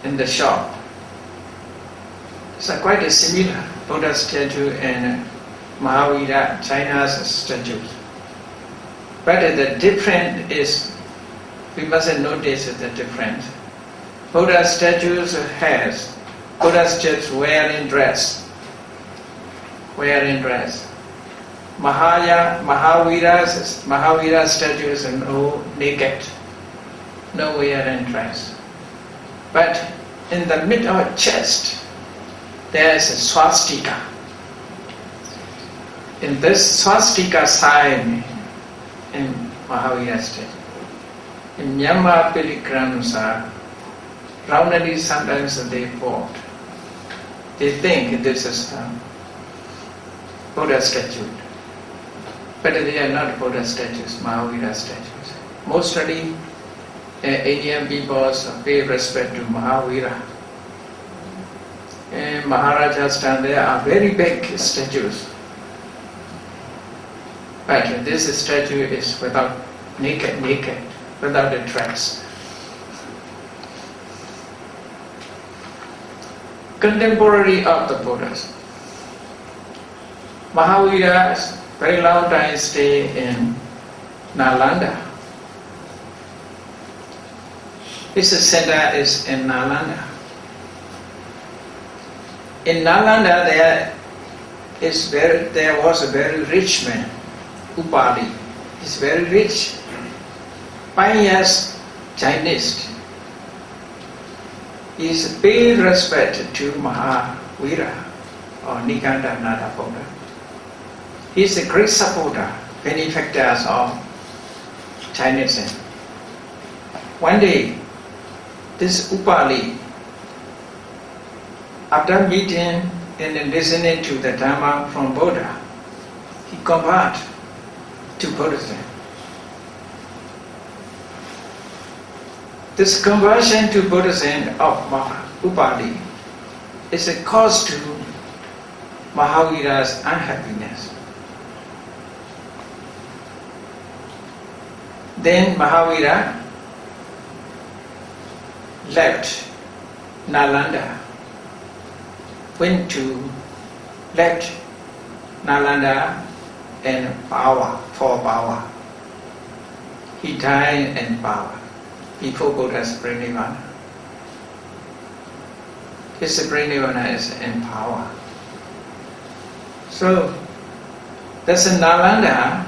in the shop, it's quite a similar Buddha statue and Mahavira, China's statues. But the difference is, we must notice the difference. Buddha statues wearing dress. Mahavira statues are no naked, no wearing dress. But in the middle of chest, there is a swastika. In this swastika sign in Mahavira statue, in Myanmar pilgrims are roundly sometimes they fought. They think this is Buddha statue. But they are not Buddha statues, Mahavira statues. Mostly Indian people pay respect to Mahavira. And Maharajas stand there are very big statues. But this statue is without naked, without a dress. Contemporary of the Buddhas. Mahavira very long time stay in Nalanda. His center is in Nalanda. In Nalanda there was a very rich man, Upali. He's very rich. 5 years Chinese. He is paid respect to Mahavira or Nikandananda Buddha. He is a great supporter, benefactor of Chinese. One day, this Upali, after meeting and listening to the Dhamma from Buddha, he converted to Buddhism. This conversion to Buddhism of Upali is a cause to Mahavira's unhappiness. Then Mahavira left Nalanda, left Nalanda and for power. He died in power before Buddha's parinirvana. His parinirvana is in power. So that's in Nalanda.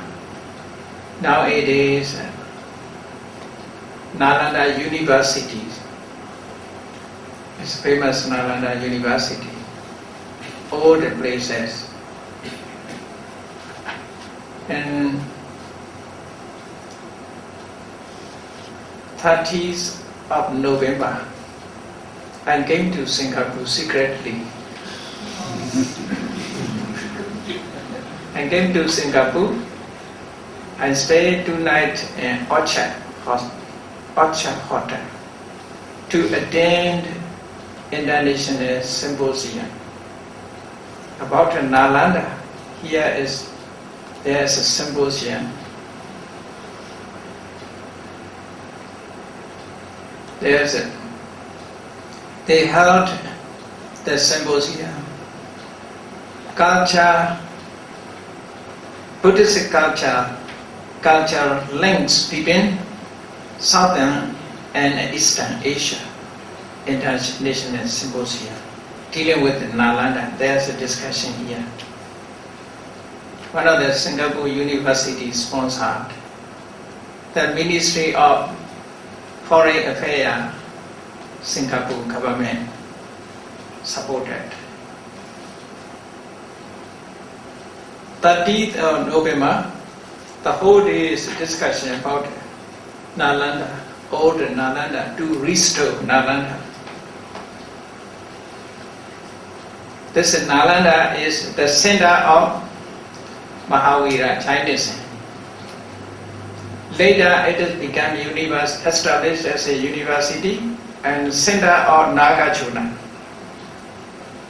Nowadays, Nalanda University. It's famous Nalanda University. All the places. And 30th of November, I came to Singapore secretly. I came to Singapore. I stayed 2 nights in Orchard Hotel to attend International Symposium about Nalanda. There is a symposium. They held the symposium. Culture, Buddhist culture links between Southern and Eastern Asia. International Symposium dealing with Nalanda. There's a discussion here. One of the Singapore universities sponsored. The Ministry of Foreign Affairs, Singapore government supported. 30th of November, the whole day is a discussion about Nalanda, old Nalanda, to restore Nalanda. This Nalanda is the center of Mahavira Jainism. Later it has become established as a university and center of Nagarjuna,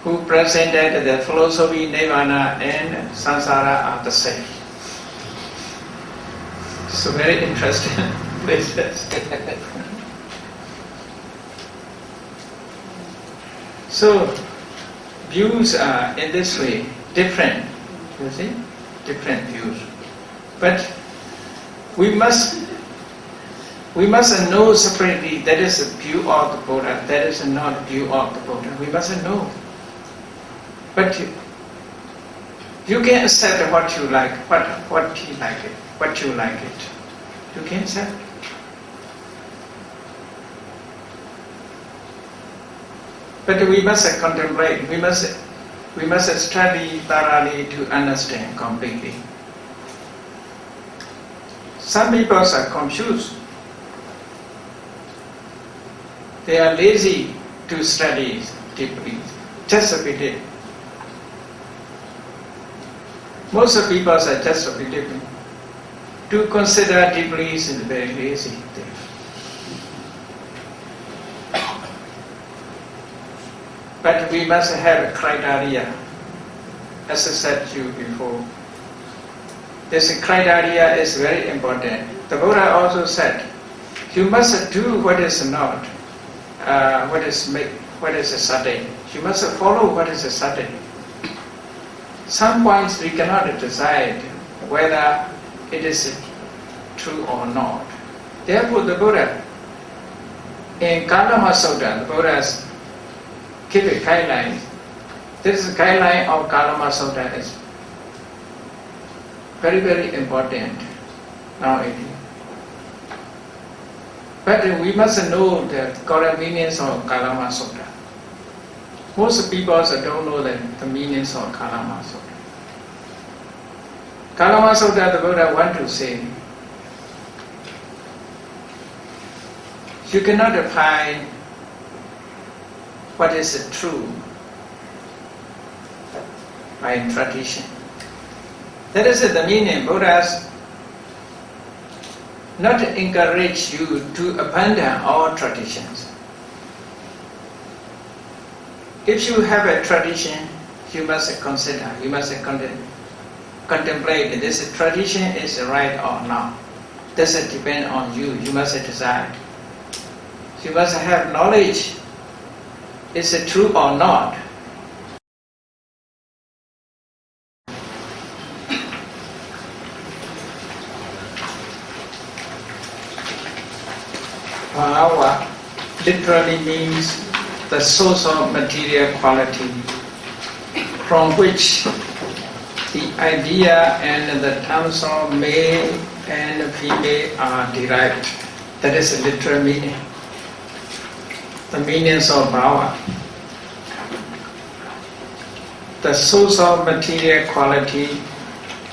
who presented the philosophy, nirvana and samsara are the same. So very interesting places. So views are in this way different, you see, different views. But we must know separately that is a view of the Buddha, that is not a view of the Buddha. We must know. But you can accept what you like, what you like it, what you like it. You can accept. But we must contemplate, we must study thoroughly to understand completely. Some people are confused. They are lazy to study deeply, just a bit. Most of people are just a bit. To consider deeply is a very lazy thing. But we must have a criteria, as I said to you before. This criteria is very important. The Buddha also said, you must do what is not, what is a certain. You must follow what is a certain. Some points we cannot decide whether it is true or not. Therefore, the Buddha, in Kalama Sutta, the Buddha has given guidelines. This guideline of Kalama Sutta is very, very important nowadays. But we must know the correct meanings of Kalama Sutta. Most people don't know the meanings of Kalama Sutta. Kalama Sutta, the Buddha want to say, you cannot define what is true by tradition. That is the meaning. Buddhas not encourage you to abandon all traditions. If you have a tradition, you must consider, you must contemplate this tradition is right or not. Does it depend on you? You must decide. You must have knowledge. Is it true or not? Bhava literally means the source of material quality from which the idea and the terms of male and female are derived. That is the literal meaning. The meanings of bhava. The source of material quality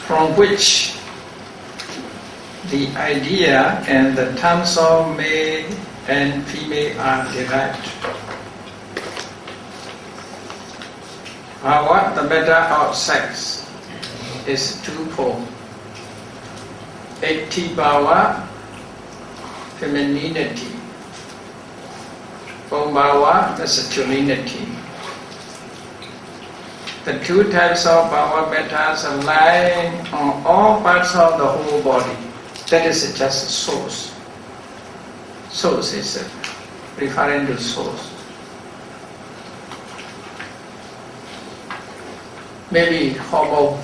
from which the idea and the terms of male and female are derived. Bhava, the matter of sex, is twofold. Eti bhava, femininity. Om bhava, masculinity. The two types of bhava matters are lying on all parts of the whole body. That is just a source. Source is referring to source. Maybe homo,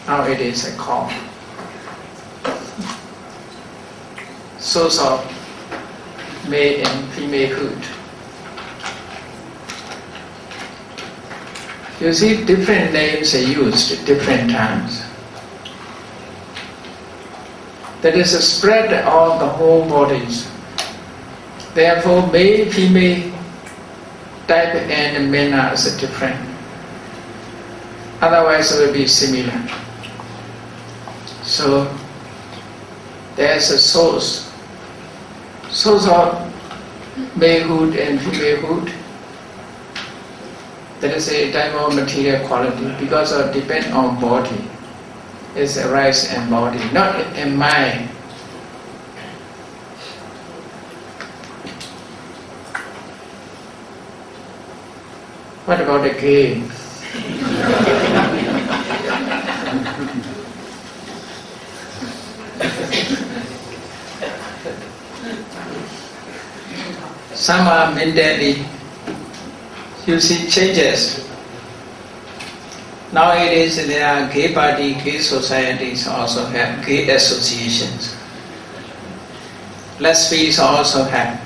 now it is a call. Source of male and femalehood. You see, different names are used at different times. That is a spread of the whole bodies. Therefore, male, female type and manner is different. Otherwise, it will be similar. So, there is a source of malehood and femalehood. That is a type of material quality because it depends on body. It's a rise in body, not in mind. What about the gay? Some are mentally, you see, changes. Nowadays there are gay party, gay societies also have gay associations. Lesbians also have.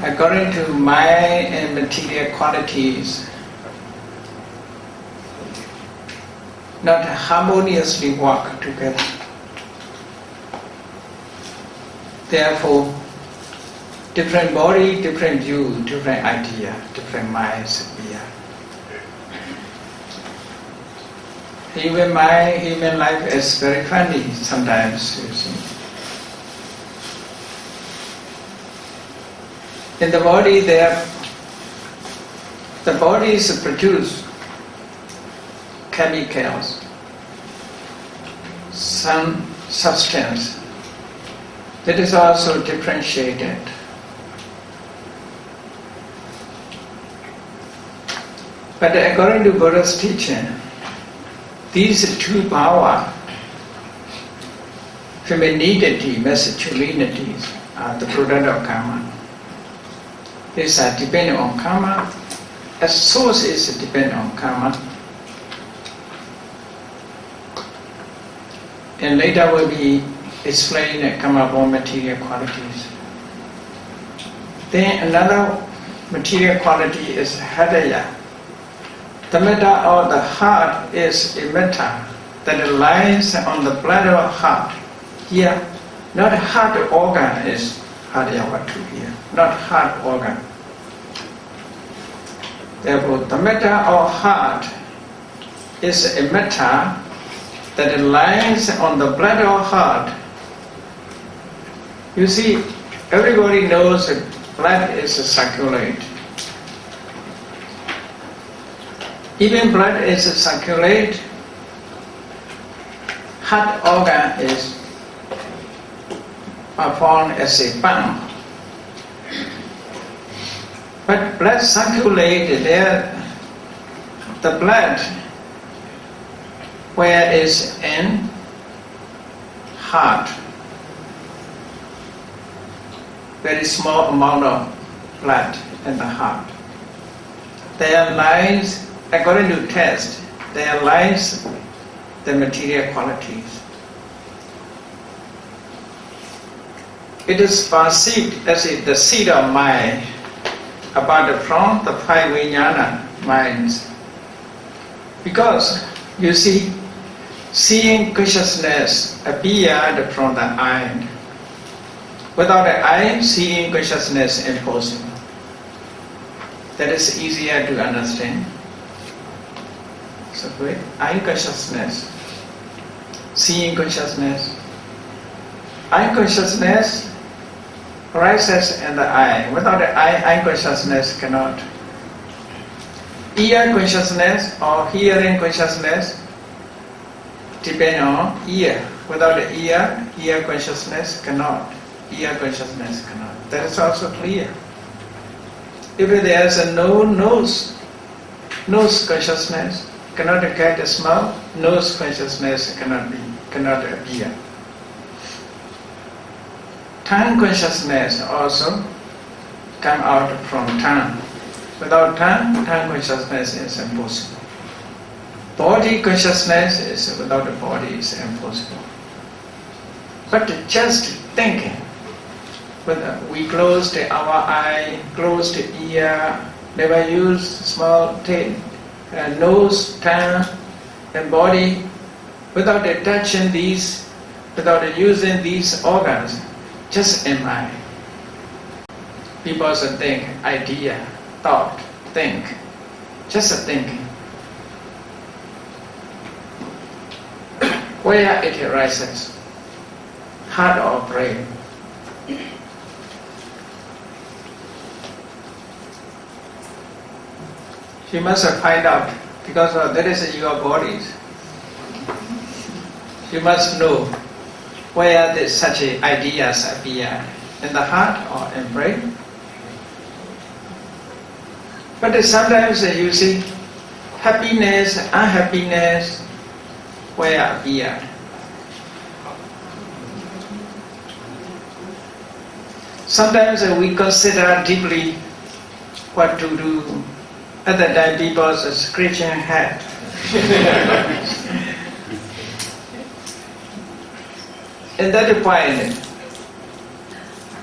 According to mind and material qualities, not harmoniously work together. Therefore, different body, different view, different idea, different minds here. Human mind, human life is very funny sometimes, you see. In the body, the bodies produce chemicals, some substance that is also differentiated. But according to Buddha's teaching, these two bhava, femininity, masculinity, are the product of karma. These are dependent on karma. A source is dependent on karma. And later will be explained that karma born material qualities. Then another material quality is hadaya. The matter of the heart is a matter that lies on the bladder of heart. Here, not heart organ is hadayavatu here, not heart organ. Therefore, the matter of heart is a matter that lies on the bladder of heart. You see, everybody knows that blood is circulate. Even blood is circulate, heart organ is are formed as a pump. But blood circulates there. The blood, where is in heart, very small amount of blood in the heart. There lies, according to test, there lies the material qualities. It is perceived as the seed of mind, apart from the five vijnana minds. Because, you see, seeing consciousness appeared from the eye. Without the eye, seeing consciousness is impossible. That is easier to understand. So, with eye consciousness, seeing consciousness. Eye consciousness arises in the eye. Without the eye consciousness cannot. Ear consciousness or hearing consciousness depend on ear. Without the ear consciousness cannot. Ear consciousness cannot. That is also clear. If there is a nose consciousness cannot get a smell, nose consciousness cannot appear. Tongue consciousness also come out from tongue. Without tongue consciousness is impossible. Body consciousness is without the body is impossible. But just thinking, we closed our eye, closed ear, never use small nose, tongue, and body, without touching these, without using these organs, just in mind. People think, idea, thought, think, just thinking. Where it arises, heart or brain. You must find out, because that is your bodies. You must know where such ideas appear, in the heart or in brain. But sometimes you see happiness, unhappiness, where appear. Sometimes we consider deeply what to do. At that time, people scratching head. And that point,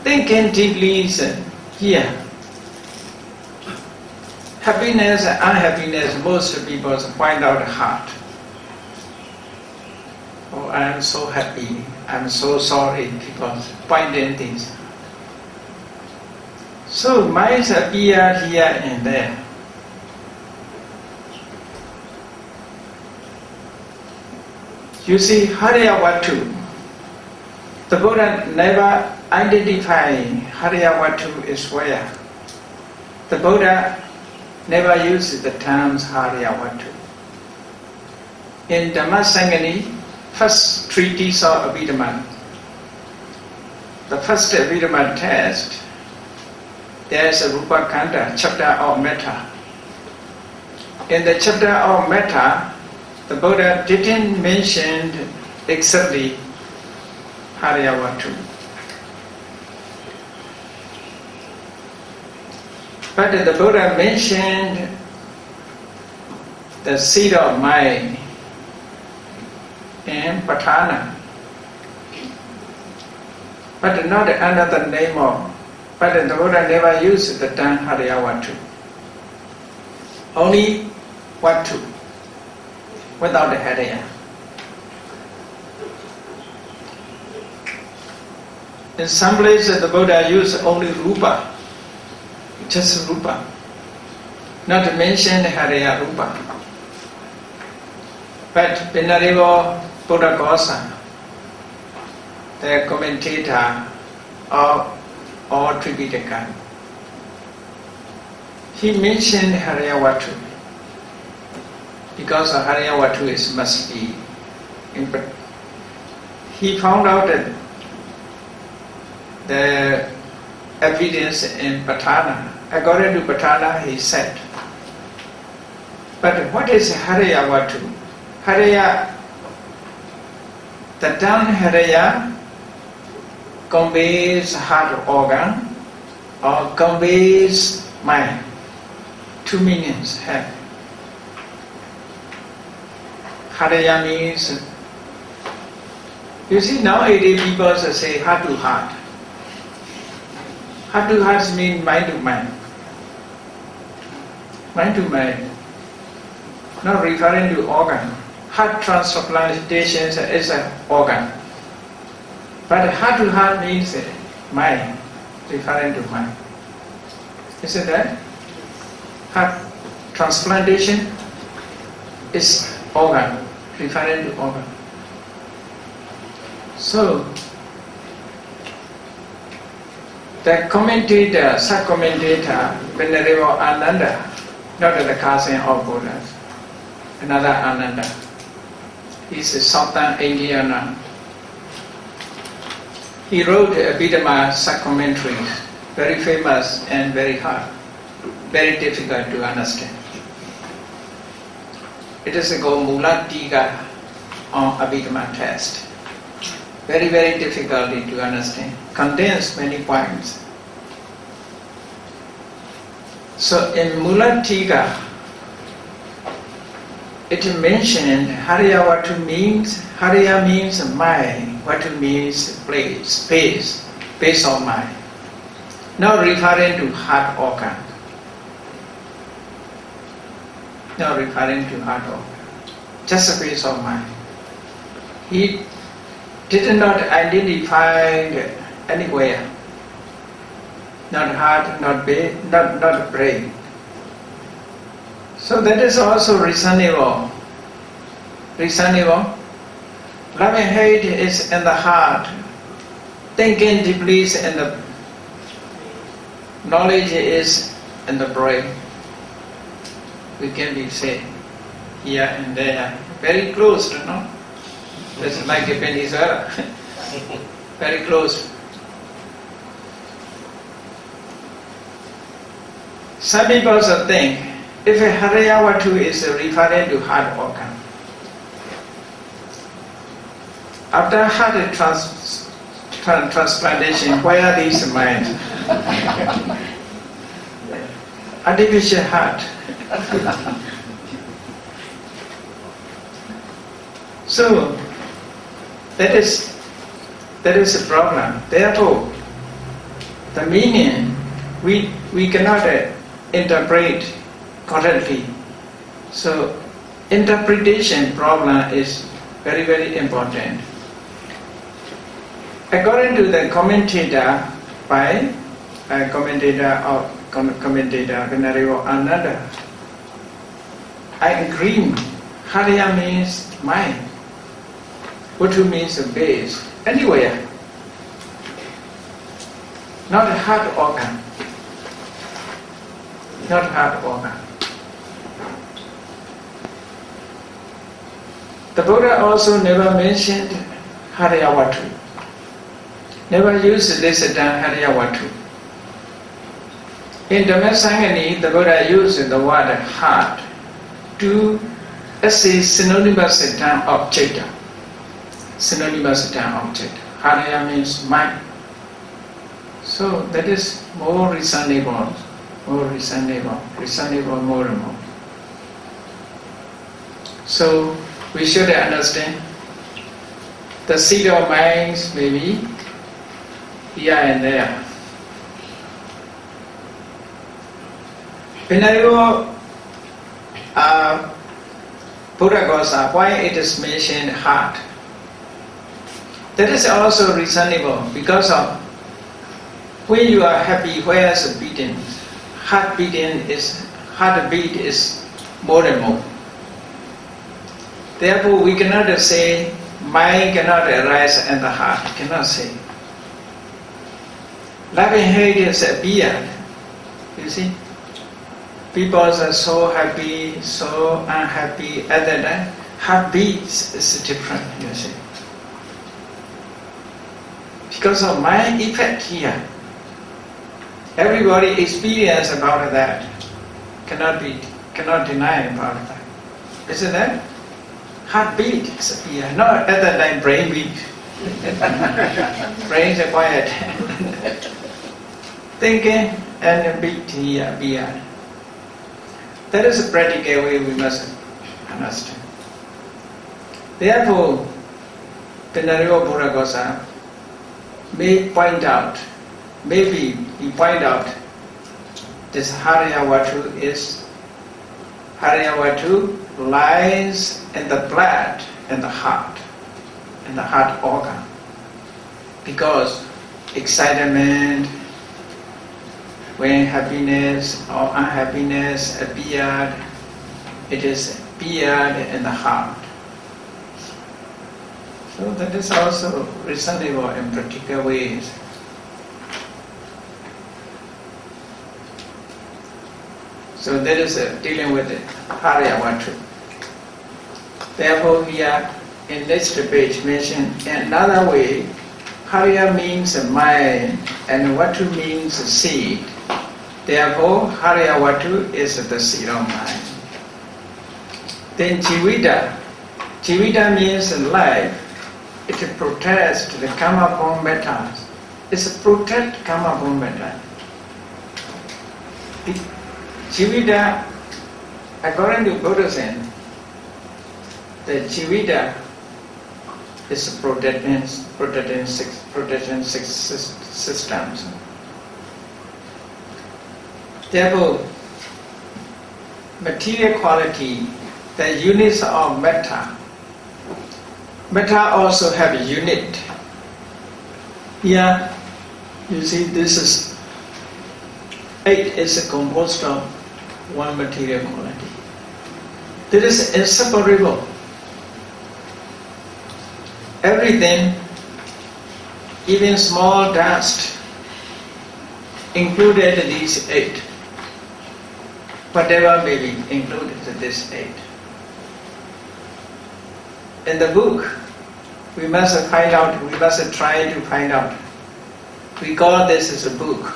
thinking deeply is here. Happiness and unhappiness, most people find out the heart. Oh, I am so happy, I am so sorry, people finding things. So minds appear here and there. You see, Hariyavatu, the Buddha never identified Hariyavatu is where. The Buddha never used the terms Hariyavatu. In Dhammasangani, first treatise of Abhidhamma, the first Abhidhamma text, there is a Rupa Kanda, chapter of Metta. In the chapter of Metta, the Buddha didn't mention exactly Hariyavatu. But the Buddha mentioned the seed of mind and Patthana. But not another name of, but the Buddha never used the term Hariyavatu. Only Vatu, without the Hariya. In some places the Buddha used only Rupa, just Rupa, not to mention Hariya Rupa. But Venerable Buddha Gosa, the commentator of all Tripitaka, he mentioned Hariyavatu because Hariyavatu must be. He found out that the evidence in Patana. According to Patana, he said. But what is Haraya Vatu? Haraya, the term Haraya conveys heart organ or conveys mind. Two meanings have. Haraya means, you see nowadays people say heart to heart. Heart to heart means mind to mind. Mind to mind. Not referring to organ. Heart transplantation is an organ. But heart to heart means mind, referring to mind. Isn't that? Heart transplantation is organ, referring to organ. So, the commentator, sub-commentator, Venerable Ananda, not the cousin of Buddha, another Ananda. He's a Southern Indiana. He wrote Abhidhamma sub-commentaries, very famous and very hard, very difficult to understand. It is called Mula Tika on Abhidhamma text. Very, very difficult to understand. Contains many points. So in Mula Tika, it mentioned Haraya Vatu means, Haraya means mind, Vatu means place, space of mind. Not referring to heart organ. Not referring to heart organ. Just a space of mind. He did not identify anywhere. Not heart, not brain. So that is also reasonable. Reasonable. Love and hate is in the heart. Thinking deeply is in the knowledge is in the brain. We can be said here and there. Very close, you know. It's like a Venezuela. Very close. Some people also think if a Haraya Vatu is referring to heart organ, after heart transplantation, where are these minds? Artificial heart. So that is a problem. Therefore, the meaning we cannot interpret correctly. So interpretation problem is very, very important. According to the commentator by commentator Venerable Ananda, I agree. Haraya means mind. Vatu means base. Anywhere. Not a heart organ. Not heart organ. The Buddha also never mentioned Haraya Vatu. Never used this term Haraya Vatu. In Dhammasangani, the Buddha used the word heart to as a synonymous term object. Synonymous term object. Haraya means mind. So that is more reasonable. More and more. So we should understand the seed of minds may be here and there. Venerable Buddha Gosa, why it is mentioned heart? That is also reasonable because of when you are happy, where is the beating? Heartbeat is more and more. Therefore, we cannot say mind cannot arise in the heart. Cannot say. Love and hate is a beard. You see, people are so happy, so unhappy. At that time, heartbeat is different. You see, because of mind effect here. Everybody experience about that. Cannot deny about that. Isn't that? Heartbeat is here. Not at that time brain beat. Brains are quiet. Thinking and beat here, behind. That is a practical way we must understand. Therefore, Venerable Buddha Gosa may point out, maybe he point out, this Haryavatu lies in the blood and the heart organ. Because excitement, when happiness or unhappiness appeared, it is appeared in the heart. So that is also reasonable in practical ways. So that is dealing with it, Haryavatu. Therefore, here in this page mentioned another way. Harya means mind and Vatu means seed. Therefore, Haryavatu is the seed of mind. Then Jivita. Jivita means life. It protects the karma form matters. It's protect karma form matter. Jivita, according to Buddhism, the Jivita is protecting six systems. Therefore, material quality, the units of matter. Matter also have a unit. Here, you see this is 8 is composed of one material quality. This is inseparable. Everything, even small dust, included these 8. Whatever may be included in this 8. In the book, we must try to find out. We call this as a book.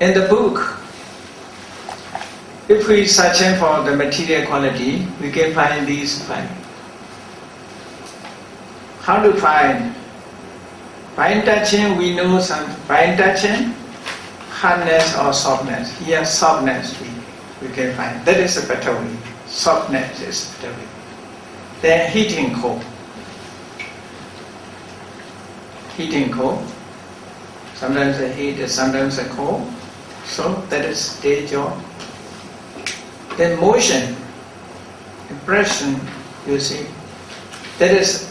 In the book, if we search for the material quality, we can find these 5. How to find? Fine touching, we know some fine touching, hardness or softness. Here, softness we can find. That is a better way. Softness is a better way. Then heating cold. Heating cold. Sometimes a heat, sometimes a cold. So that is stage of. Then motion, impression, you see. That is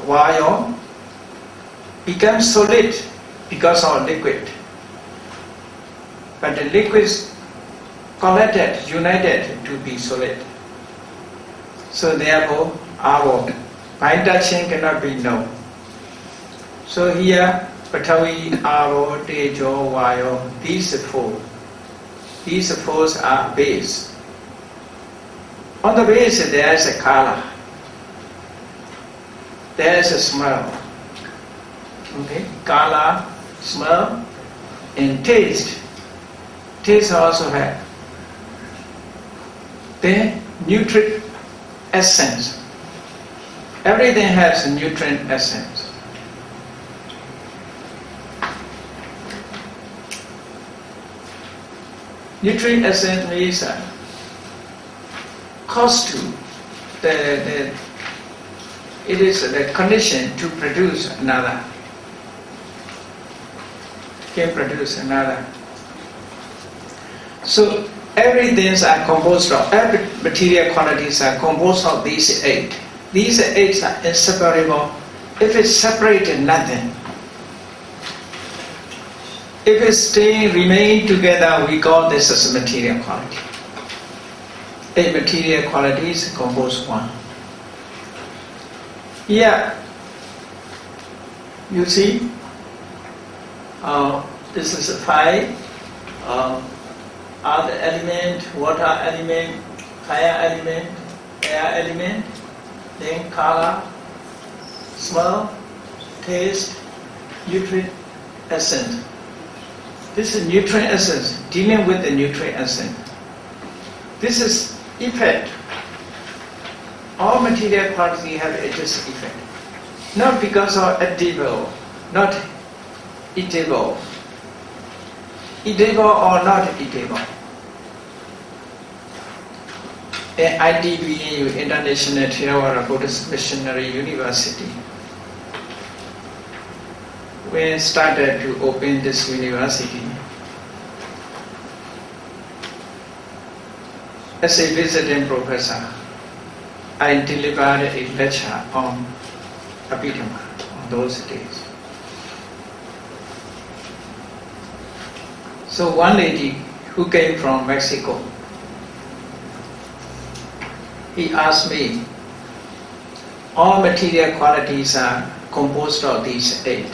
while becomes solid because of liquid. But the liquids collected, united to be solid. So therefore, our fine touching cannot be known. So here, Patavi, Aro, Tejo, Vayo, these 4. These 4 are base. On the base there is a color. There is a smell. Okay, color, smell, and taste. Taste also have. Then nutrient essence. Everything has a nutrient essence. Nutrient essence means costume. It is the condition to produce another. Can produce another. So everything are composed of, every material qualities are composed of these 8. These 8 are inseparable. If it's separated, nothing. If it's remain together, we call this as material quality. 8 material qualities compose 1. Here, you see, this is a 5. Other element, water element, fire element, air element, then color, smell, taste, nutrient essence. This is nutrient essence, dealing with the nutrient essence. This is effect. All material quality have just effect. Not because of edible, not eatable. Eatable or not eatable. In ITBU, International Theravada Buddhist Missionary University, we started to open this university. As a visiting professor, I delivered a lecture on Abhidhamma on those days. So one lady who came from Mexico, he asked me, all material qualities are composed of these 8.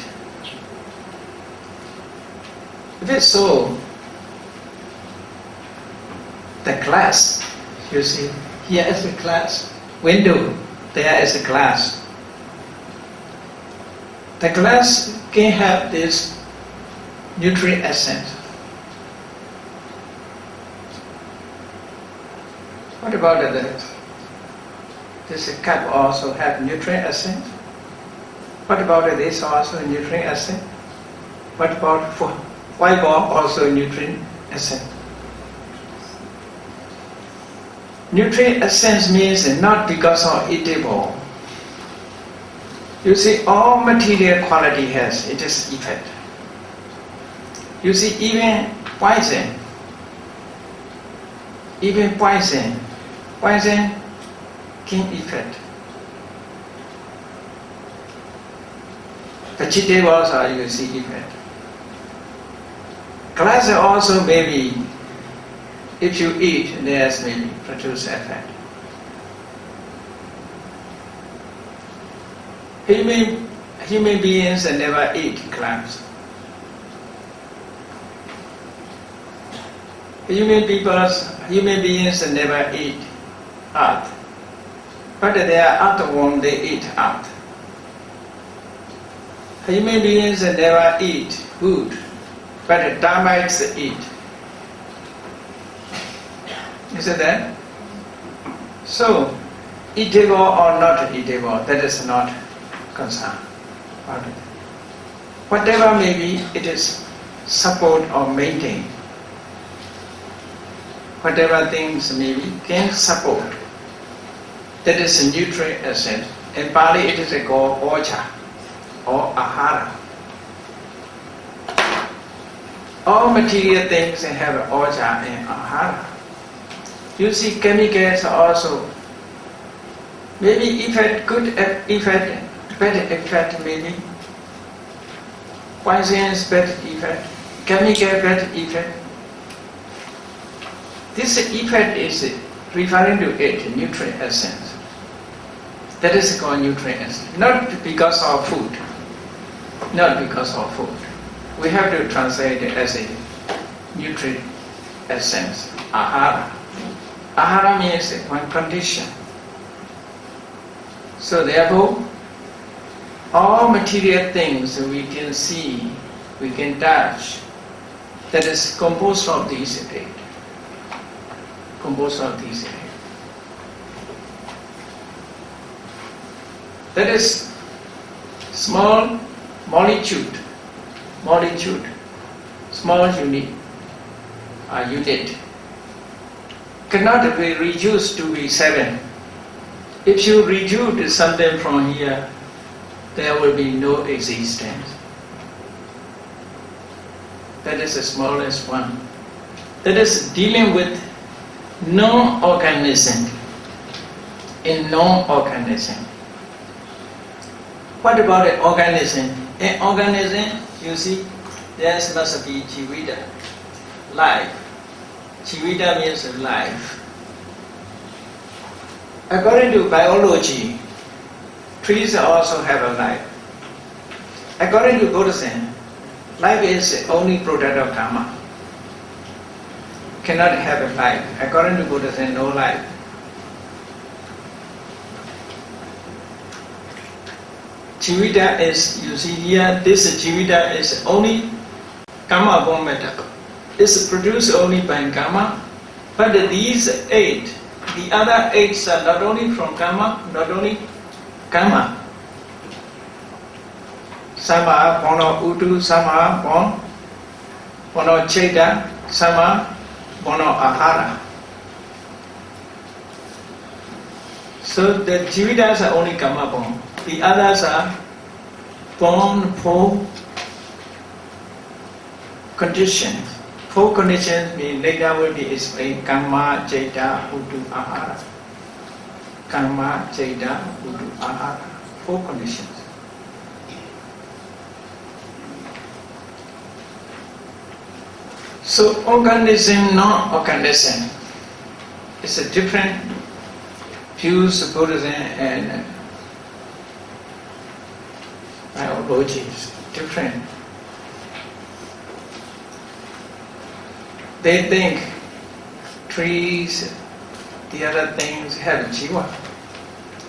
If it's so, the glass, you see, here is the glass, window, there is a glass. The glass can have this nutrient essence. What about this cup also have nutrient essence? What about this also nutrient essence? What about white ball also nutrient essence? Nutrient essence means not because of eatable. You see, all material quality has its effect. You see, even poison can effect. Vegetables are you see effect. Glass also maybe, if you eat, there's maybe produce effect. Human beings never eat glass. Human beings never eat earth. But they are earthworm, they eat earth. Human beings never eat wood, but termites eat. You see that? So, eatable or not eatable, that is not concern about it. Whatever may be, it is support or maintain. Whatever things may be, can support. That is a nutrient essence. In Pali it is called ocha or ahara. All material things have ocha and ahara. You see chemicals also, maybe effect, good effect, bad effect maybe. Poison's bad effect, chemical bad effect. This effect is referring to it, nutrient essence. That is called nutrient essence. Not because of food. Not because of food. We have to translate it as a nutrient essence, ahara. Ahara means one condition. So therefore, all material things we can see, we can touch, that is composed of these 8. Composed of these 8. That is small molecule, small unit, cannot be reduced to be 7. If you reduce something from here, there will be no existence. That is the smallest one. That is dealing with non-organism. In non-organism. What about an organism? An organism, you see, there must be jivita, life. Jivita means life. According to biology, trees also have a life. According to Buddhism, life is the only product of karma. Cannot have a life. According to Buddhism, no life. Jivita is, you see here, this Jivita is only karma born matter. It's produced only by karma. But these 8, the other 8 are not only from karma, not only karma. Some are born of Udu, some are born of Cheta, some are born of Ahara. So the Jivitas are only karma born. The others are born for conditions. 4 conditions mean later will be explained: karma, jeta, udu, ahara. Karma, jeta, udu, ahara. 4 conditions. So organism, non-organism, is a different views of Buddhism and biology is different. They think trees, the other things have jiva,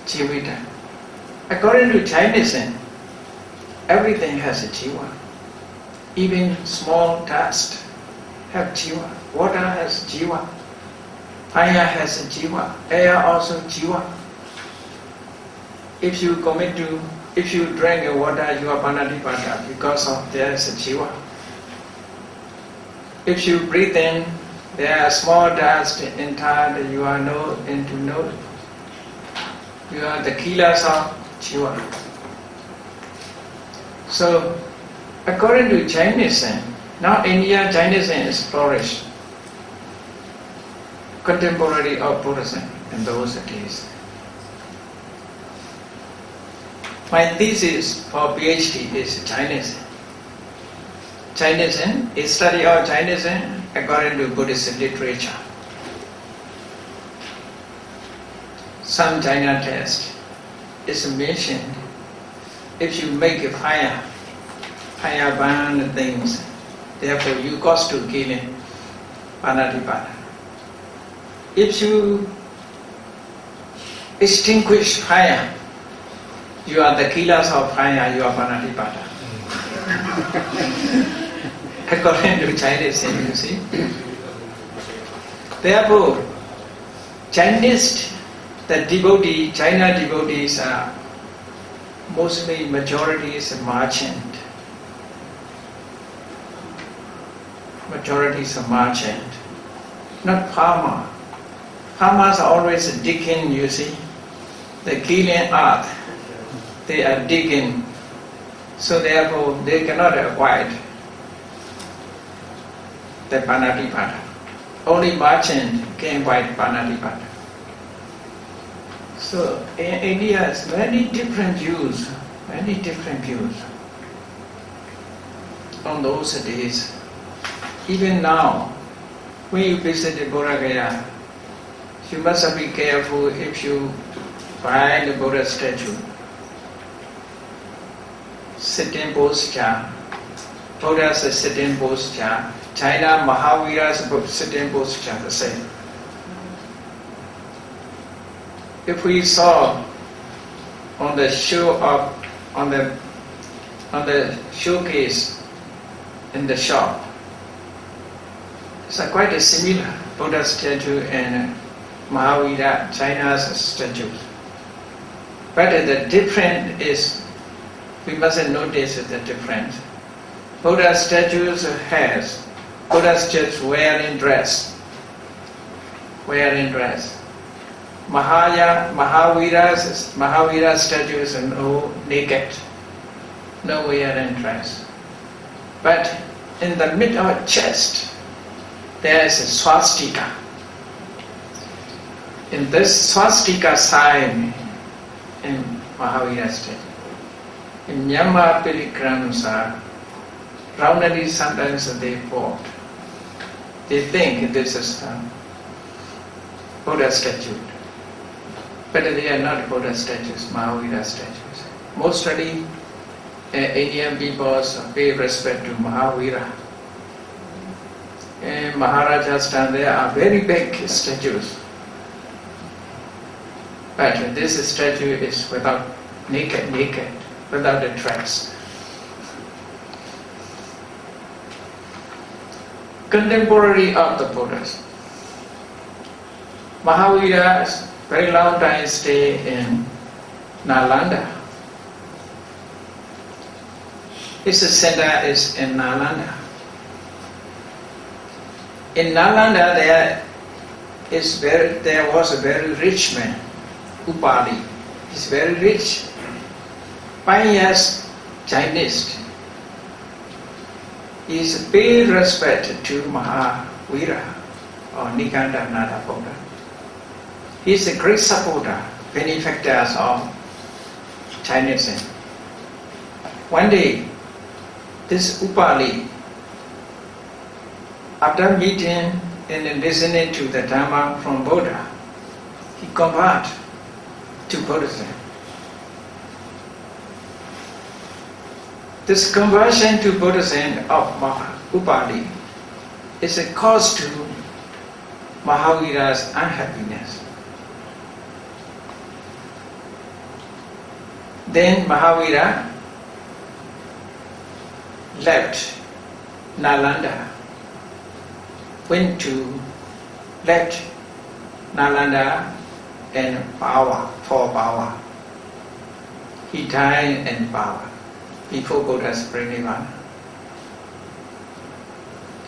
jivita. According to Jainism, everything has a jiva. Even small dust have jiva. Water has jiva. Fire has a jiva. Air also jiva. If you drink a water, you are panatipata because of there is a jiva. If you breathe in, there are small dust inside, you are into no. You are the killers of jiva. So, according to Jainism, now India Jainism is flourished, contemporary of Buddhism in those days. My thesis for PhD is Jainism. Jainism is study of Jainism according to Buddhist literature. Some Jaina text is mentioned. If you make a fire burn things, therefore you cause to killing, panatipata. If you extinguish fire, you are the killers of fire, you are panatipata. According to Jainism, you see. Therefore, Chinese, the devotee, China devotees are mostly majority is merchant. Majority is merchant, not farmer. Farmers are always digging, you see. The killing earth, they are digging. So therefore, they cannot avoid the panatipata. Only merchant can avoid panatipata. So in India, it's many different views on those days. Even now, when you visit Bodh Gaya, you must be careful if you find a Buddha statue. Sitting posture, Buddha's sitting posture, China Mahavira's sitting posture, the same. If we saw on the showcase in the shop, it's quite a similar Buddha statue and Mahavira, China's statues. But the difference is, we mustn't notice the difference. Buddha statues has, Buddha statues wearing dress. Mahavira statues are no naked, no wearing dress. But in the middle of chest, there is a swastika. In this swastika sign in Mahavira statue, in Myanmar pilgrims are roundly sometimes they fought. They think this is a Buddha statue. But they are not Buddha statues, Mahavira statues. Mostly Indian people pay respect to Mahavira. In Maharaja's time there are very big statues. But this statue is without naked. without the tracks. Contemporary of the Buddhas. Mahavira very long time stay in Nalanda. His center is in Nalanda. In Nalanda there was a very rich man, Upali. He's very rich, pious Chinese. He is paid respect to Mahavira or Nikandananda Buddha. He is a great supporter, benefactor of Chinese. One day, this Upali, after meeting and listening to the Dhamma from Buddha, he converted to Buddhism. This conversion to Buddhism of Upali is a cause to Mahavira's unhappiness. Then Mahavira left Nalanda, left Nalanda and for power. He died in power before Buddha's Parinirvana.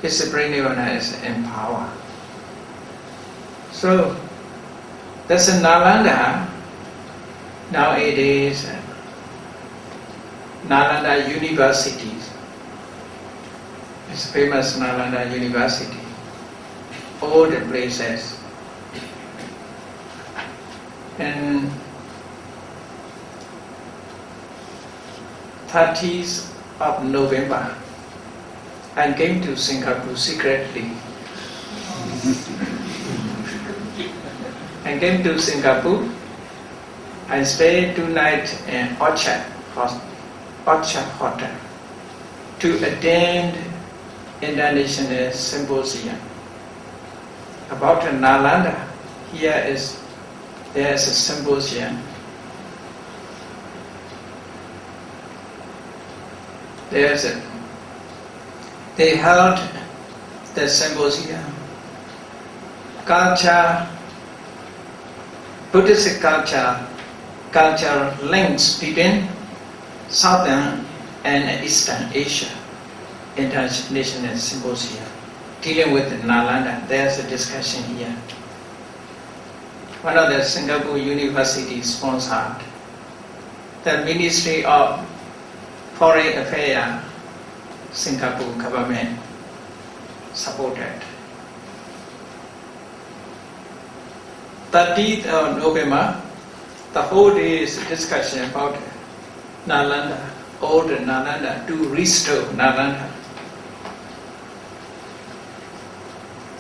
His Parinirvana is in power. So that's in Nalanda. Nowadays, Nalanda University. It's famous Nalanda University. All the places. And 30th of November, I came to Singapore secretly. I came to Singapore. I stayed 2 nights in Orchard Hotel to attend International Symposium about Nalanda. There is a symposium. They held the symposium. Culture, Buddhist culture links between Southern and Eastern Asia. International Symposium dealing with Nalanda. There's a discussion here. One of the Singapore universities sponsored. The Ministry of Foreign Affairs, Singapore government supported. 30th of November, the whole day is a discussion about Nalanda, old Nalanda, to restore Nalanda.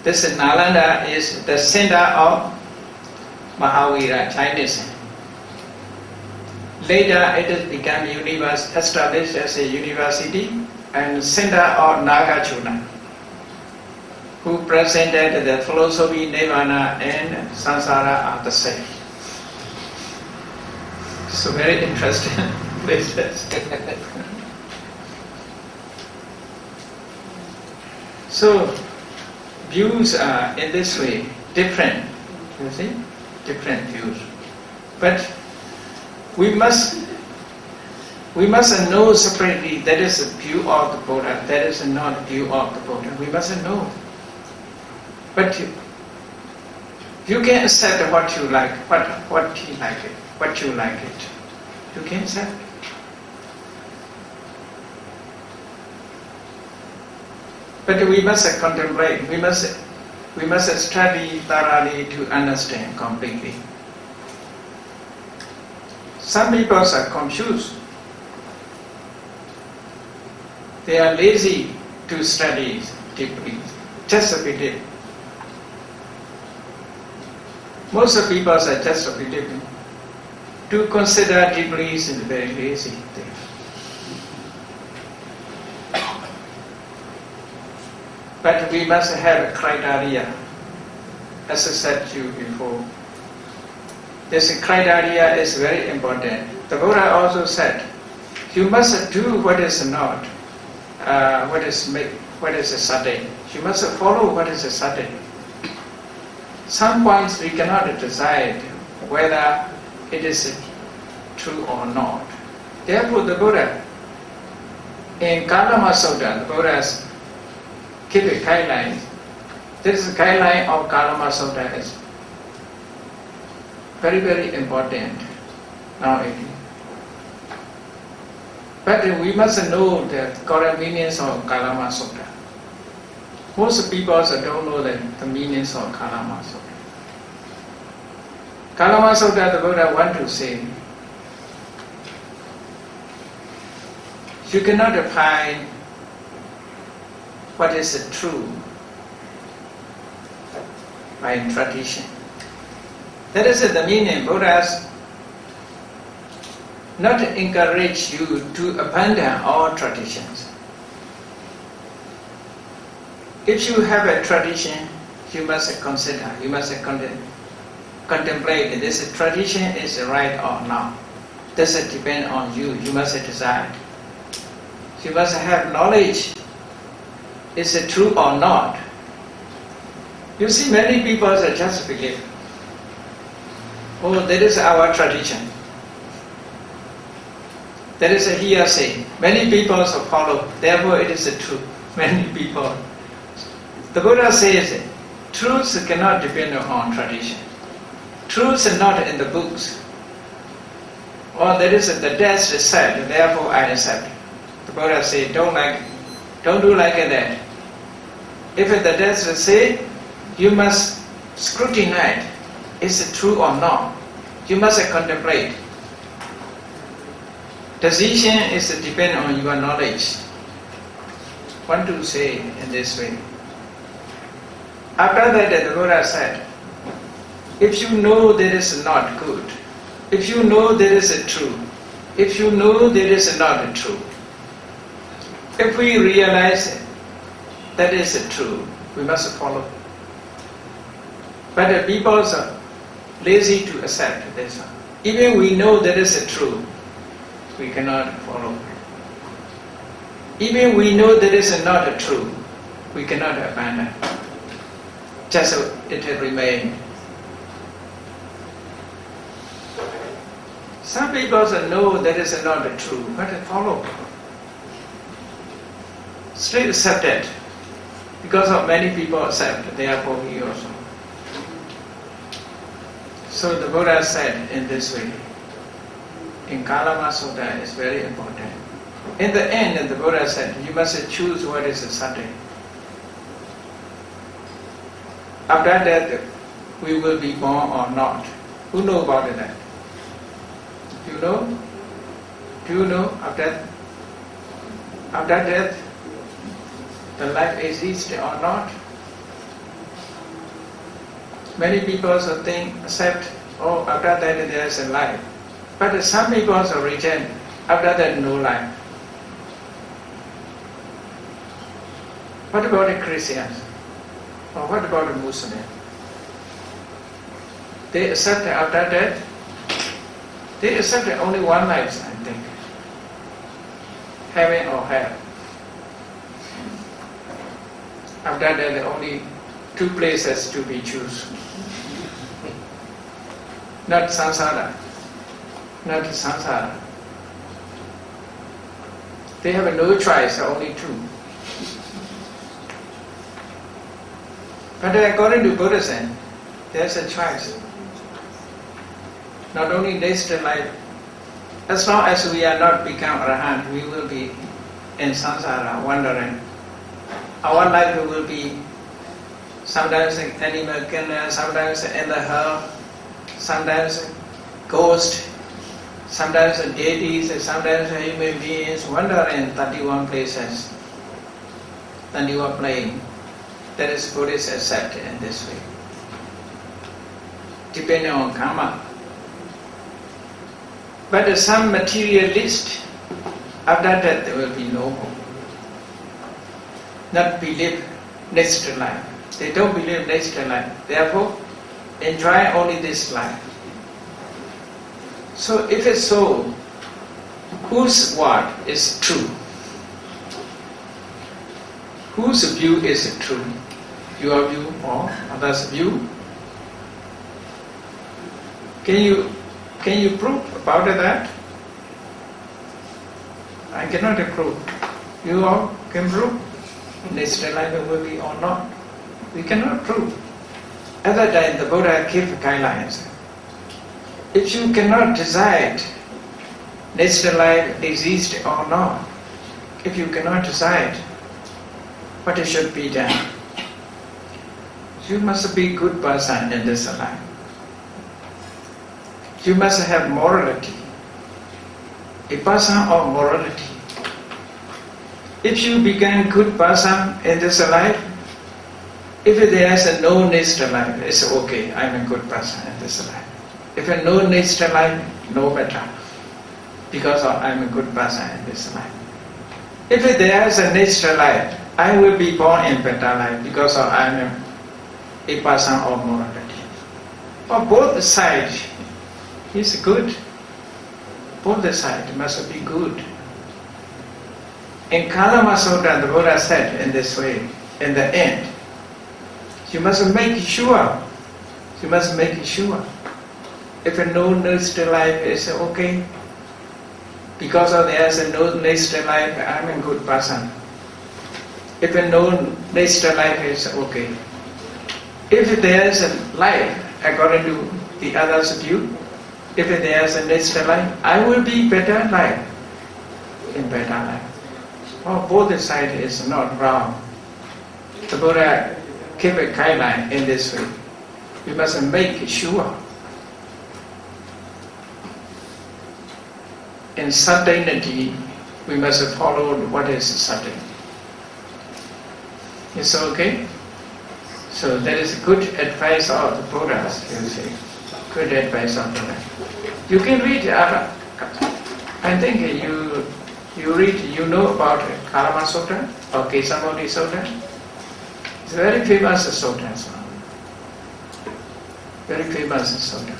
This Nalanda is the center of Mahavira, Chinese. Later it has become established as a university and center of Nagarjuna, who presented the philosophy, Nirvana and Samsara are the same. So very interesting places. So views are in this way different, you see, different views. But we must know separately that is a view of the Buddha, that is not a view of the Buddha. We must know. But you can accept what you like, what you like it. You can accept. But we must contemplate, we must study thoroughly to understand completely. Some people are confused. They are lazy to study deeply, just a bit. Most of people are just a bit. To consider deeply is a very lazy thing. But we must have a criteria, as I said to you before. This criteria is very important. The Buddha also said, You must do what is not, what is certain. You must follow what is certain. Some points we cannot decide whether it is true or not. Therefore, the Buddha, in Kalama Sutta, the Buddha give a guideline. This guideline of Kalama Sutta is very, very important nowadays. But we must know the correct meanings of Kalama Sutta. Most people don't know the meanings of Kalama Sutta. Kalama Sutta, the Buddha want to say, you cannot define what is true by tradition. That is the meaning. Buddhas not encourage you to abandon all traditions. If you have a tradition, you must consider, you must contemplate this tradition is right or not. Does it depend on you? You must decide. You must have knowledge. Is it true or not? You see, many people just believe, oh, that is our tradition. That is a hearsay. Many people follow, therefore it is true. Many people. The Buddha says, truth cannot depend on tradition. Truth is not in the books. Or that is the death is said, therefore I accept. The Buddha says, don't do like that. If the death is said, you must scrutinize, is it true or not? You must contemplate. Decision is depend on your knowledge. Want to say in this way. After that, the Buddha said, if you know there is not good, if you know there is true, if you know there is not true, if we realize that is true, we must follow. But the people are lazy to accept this. Even we know that is true, we cannot follow. Even we know that is not true, we cannot abandon. Just it will remain. Some people know that is not true, but follow. Still accept it. Because of many people accept, therefore we also. So the Buddha said in this way, in Kalama Sutta is very important. In the end, the Buddha said, you must choose what is certain. After that, we will be born or not. Who know about that? You know? Do you know after death, the life exists or not? Many people think, accept, oh, after that there is a life. But some people reject, after that no life. What about the Christians? Or what about the Muslims? They accept after death. They accept only one life, I think. Heaven or hell. After that, there are only two places to be chosen. Not samsara. Not samsara. They have no choice, only two. But according to Buddhism, there's a choice. Not only next life, as long as we are not become Arahant, we will be in samsara, wandering. Our life will be sometimes animal kingdom, sometimes in the hell, sometimes ghost, sometimes deities, sometimes human beings, wandering in 31 places, 31 planes. That is Buddhists accept in this way. Depending on karma. But some materialist, after that there will be no hope. Not believe next life. They don't believe next life. Therefore, enjoy only this life. So if it's so, whose word is true? Whose view is true? Your view or others' view? Can you prove about that? I cannot prove. You all can prove. Next life will be or not. We cannot prove. At that time, the Buddha gave guidelines. If you cannot decide next life exists or not, if you cannot decide what should be done, you must be a good person in this life. You must have morality, a person of morality. If you become good person in this life, if there is no next life, it's okay, I'm a good person in this life. If no next life, no better, because I'm a good person in this life. If there is a next life, I will be born in better life because I'm a person of morality. For both sides, is good. Both sides must be good. In Kalama Sutta, the Buddha said in this way, in the end, you must make sure. You must make sure. If no next life is okay, because of there is no next life, I'm a good person. If no next life is okay. If there is a life according to the other's view, if there is a next life, I will be better life, in better life. Oh, both sides is not wrong. The Buddha gave a guideline in this way. We must make sure. In certainty, we must follow what is certain. It's okay? So that is good advice of the Buddhas, you see. Good advice of Buddha. You can read, I think you read, you know about Kalama Sutta or Kesamodi Sutta. It's a very famous sutta. Very famous sutta.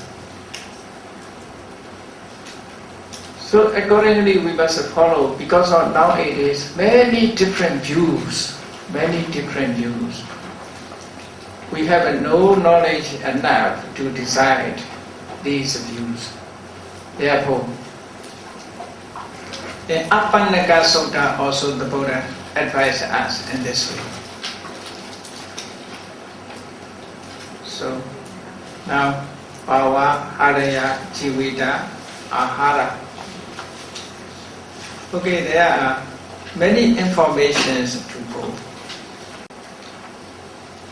So accordingly we must follow, because of nowadays many different views. We have no knowledge enough to decide these views. Therefore, in Appannaka Sutta also the Buddha advised us in this way. So now, Bhava, Haraya, Jivita, Ahara. Okay, there are many informations to go.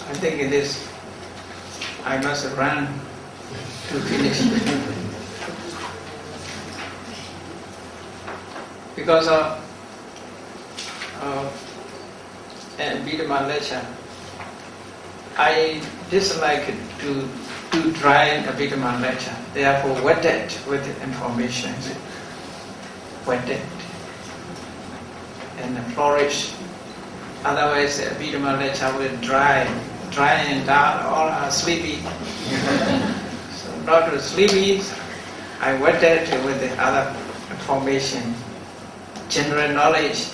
I think it is, I must run to finish. Because of Abhidhamma lecture, I dislike to try Abhidhamma lecture. Therefore, wetted with information, wetted and flourish. Otherwise, Abhidhamma lecture will dry and down, all are sleepy. So not sleepy, I wetted with the other information. General knowledge,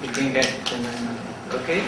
we can get general knowledge. Okay?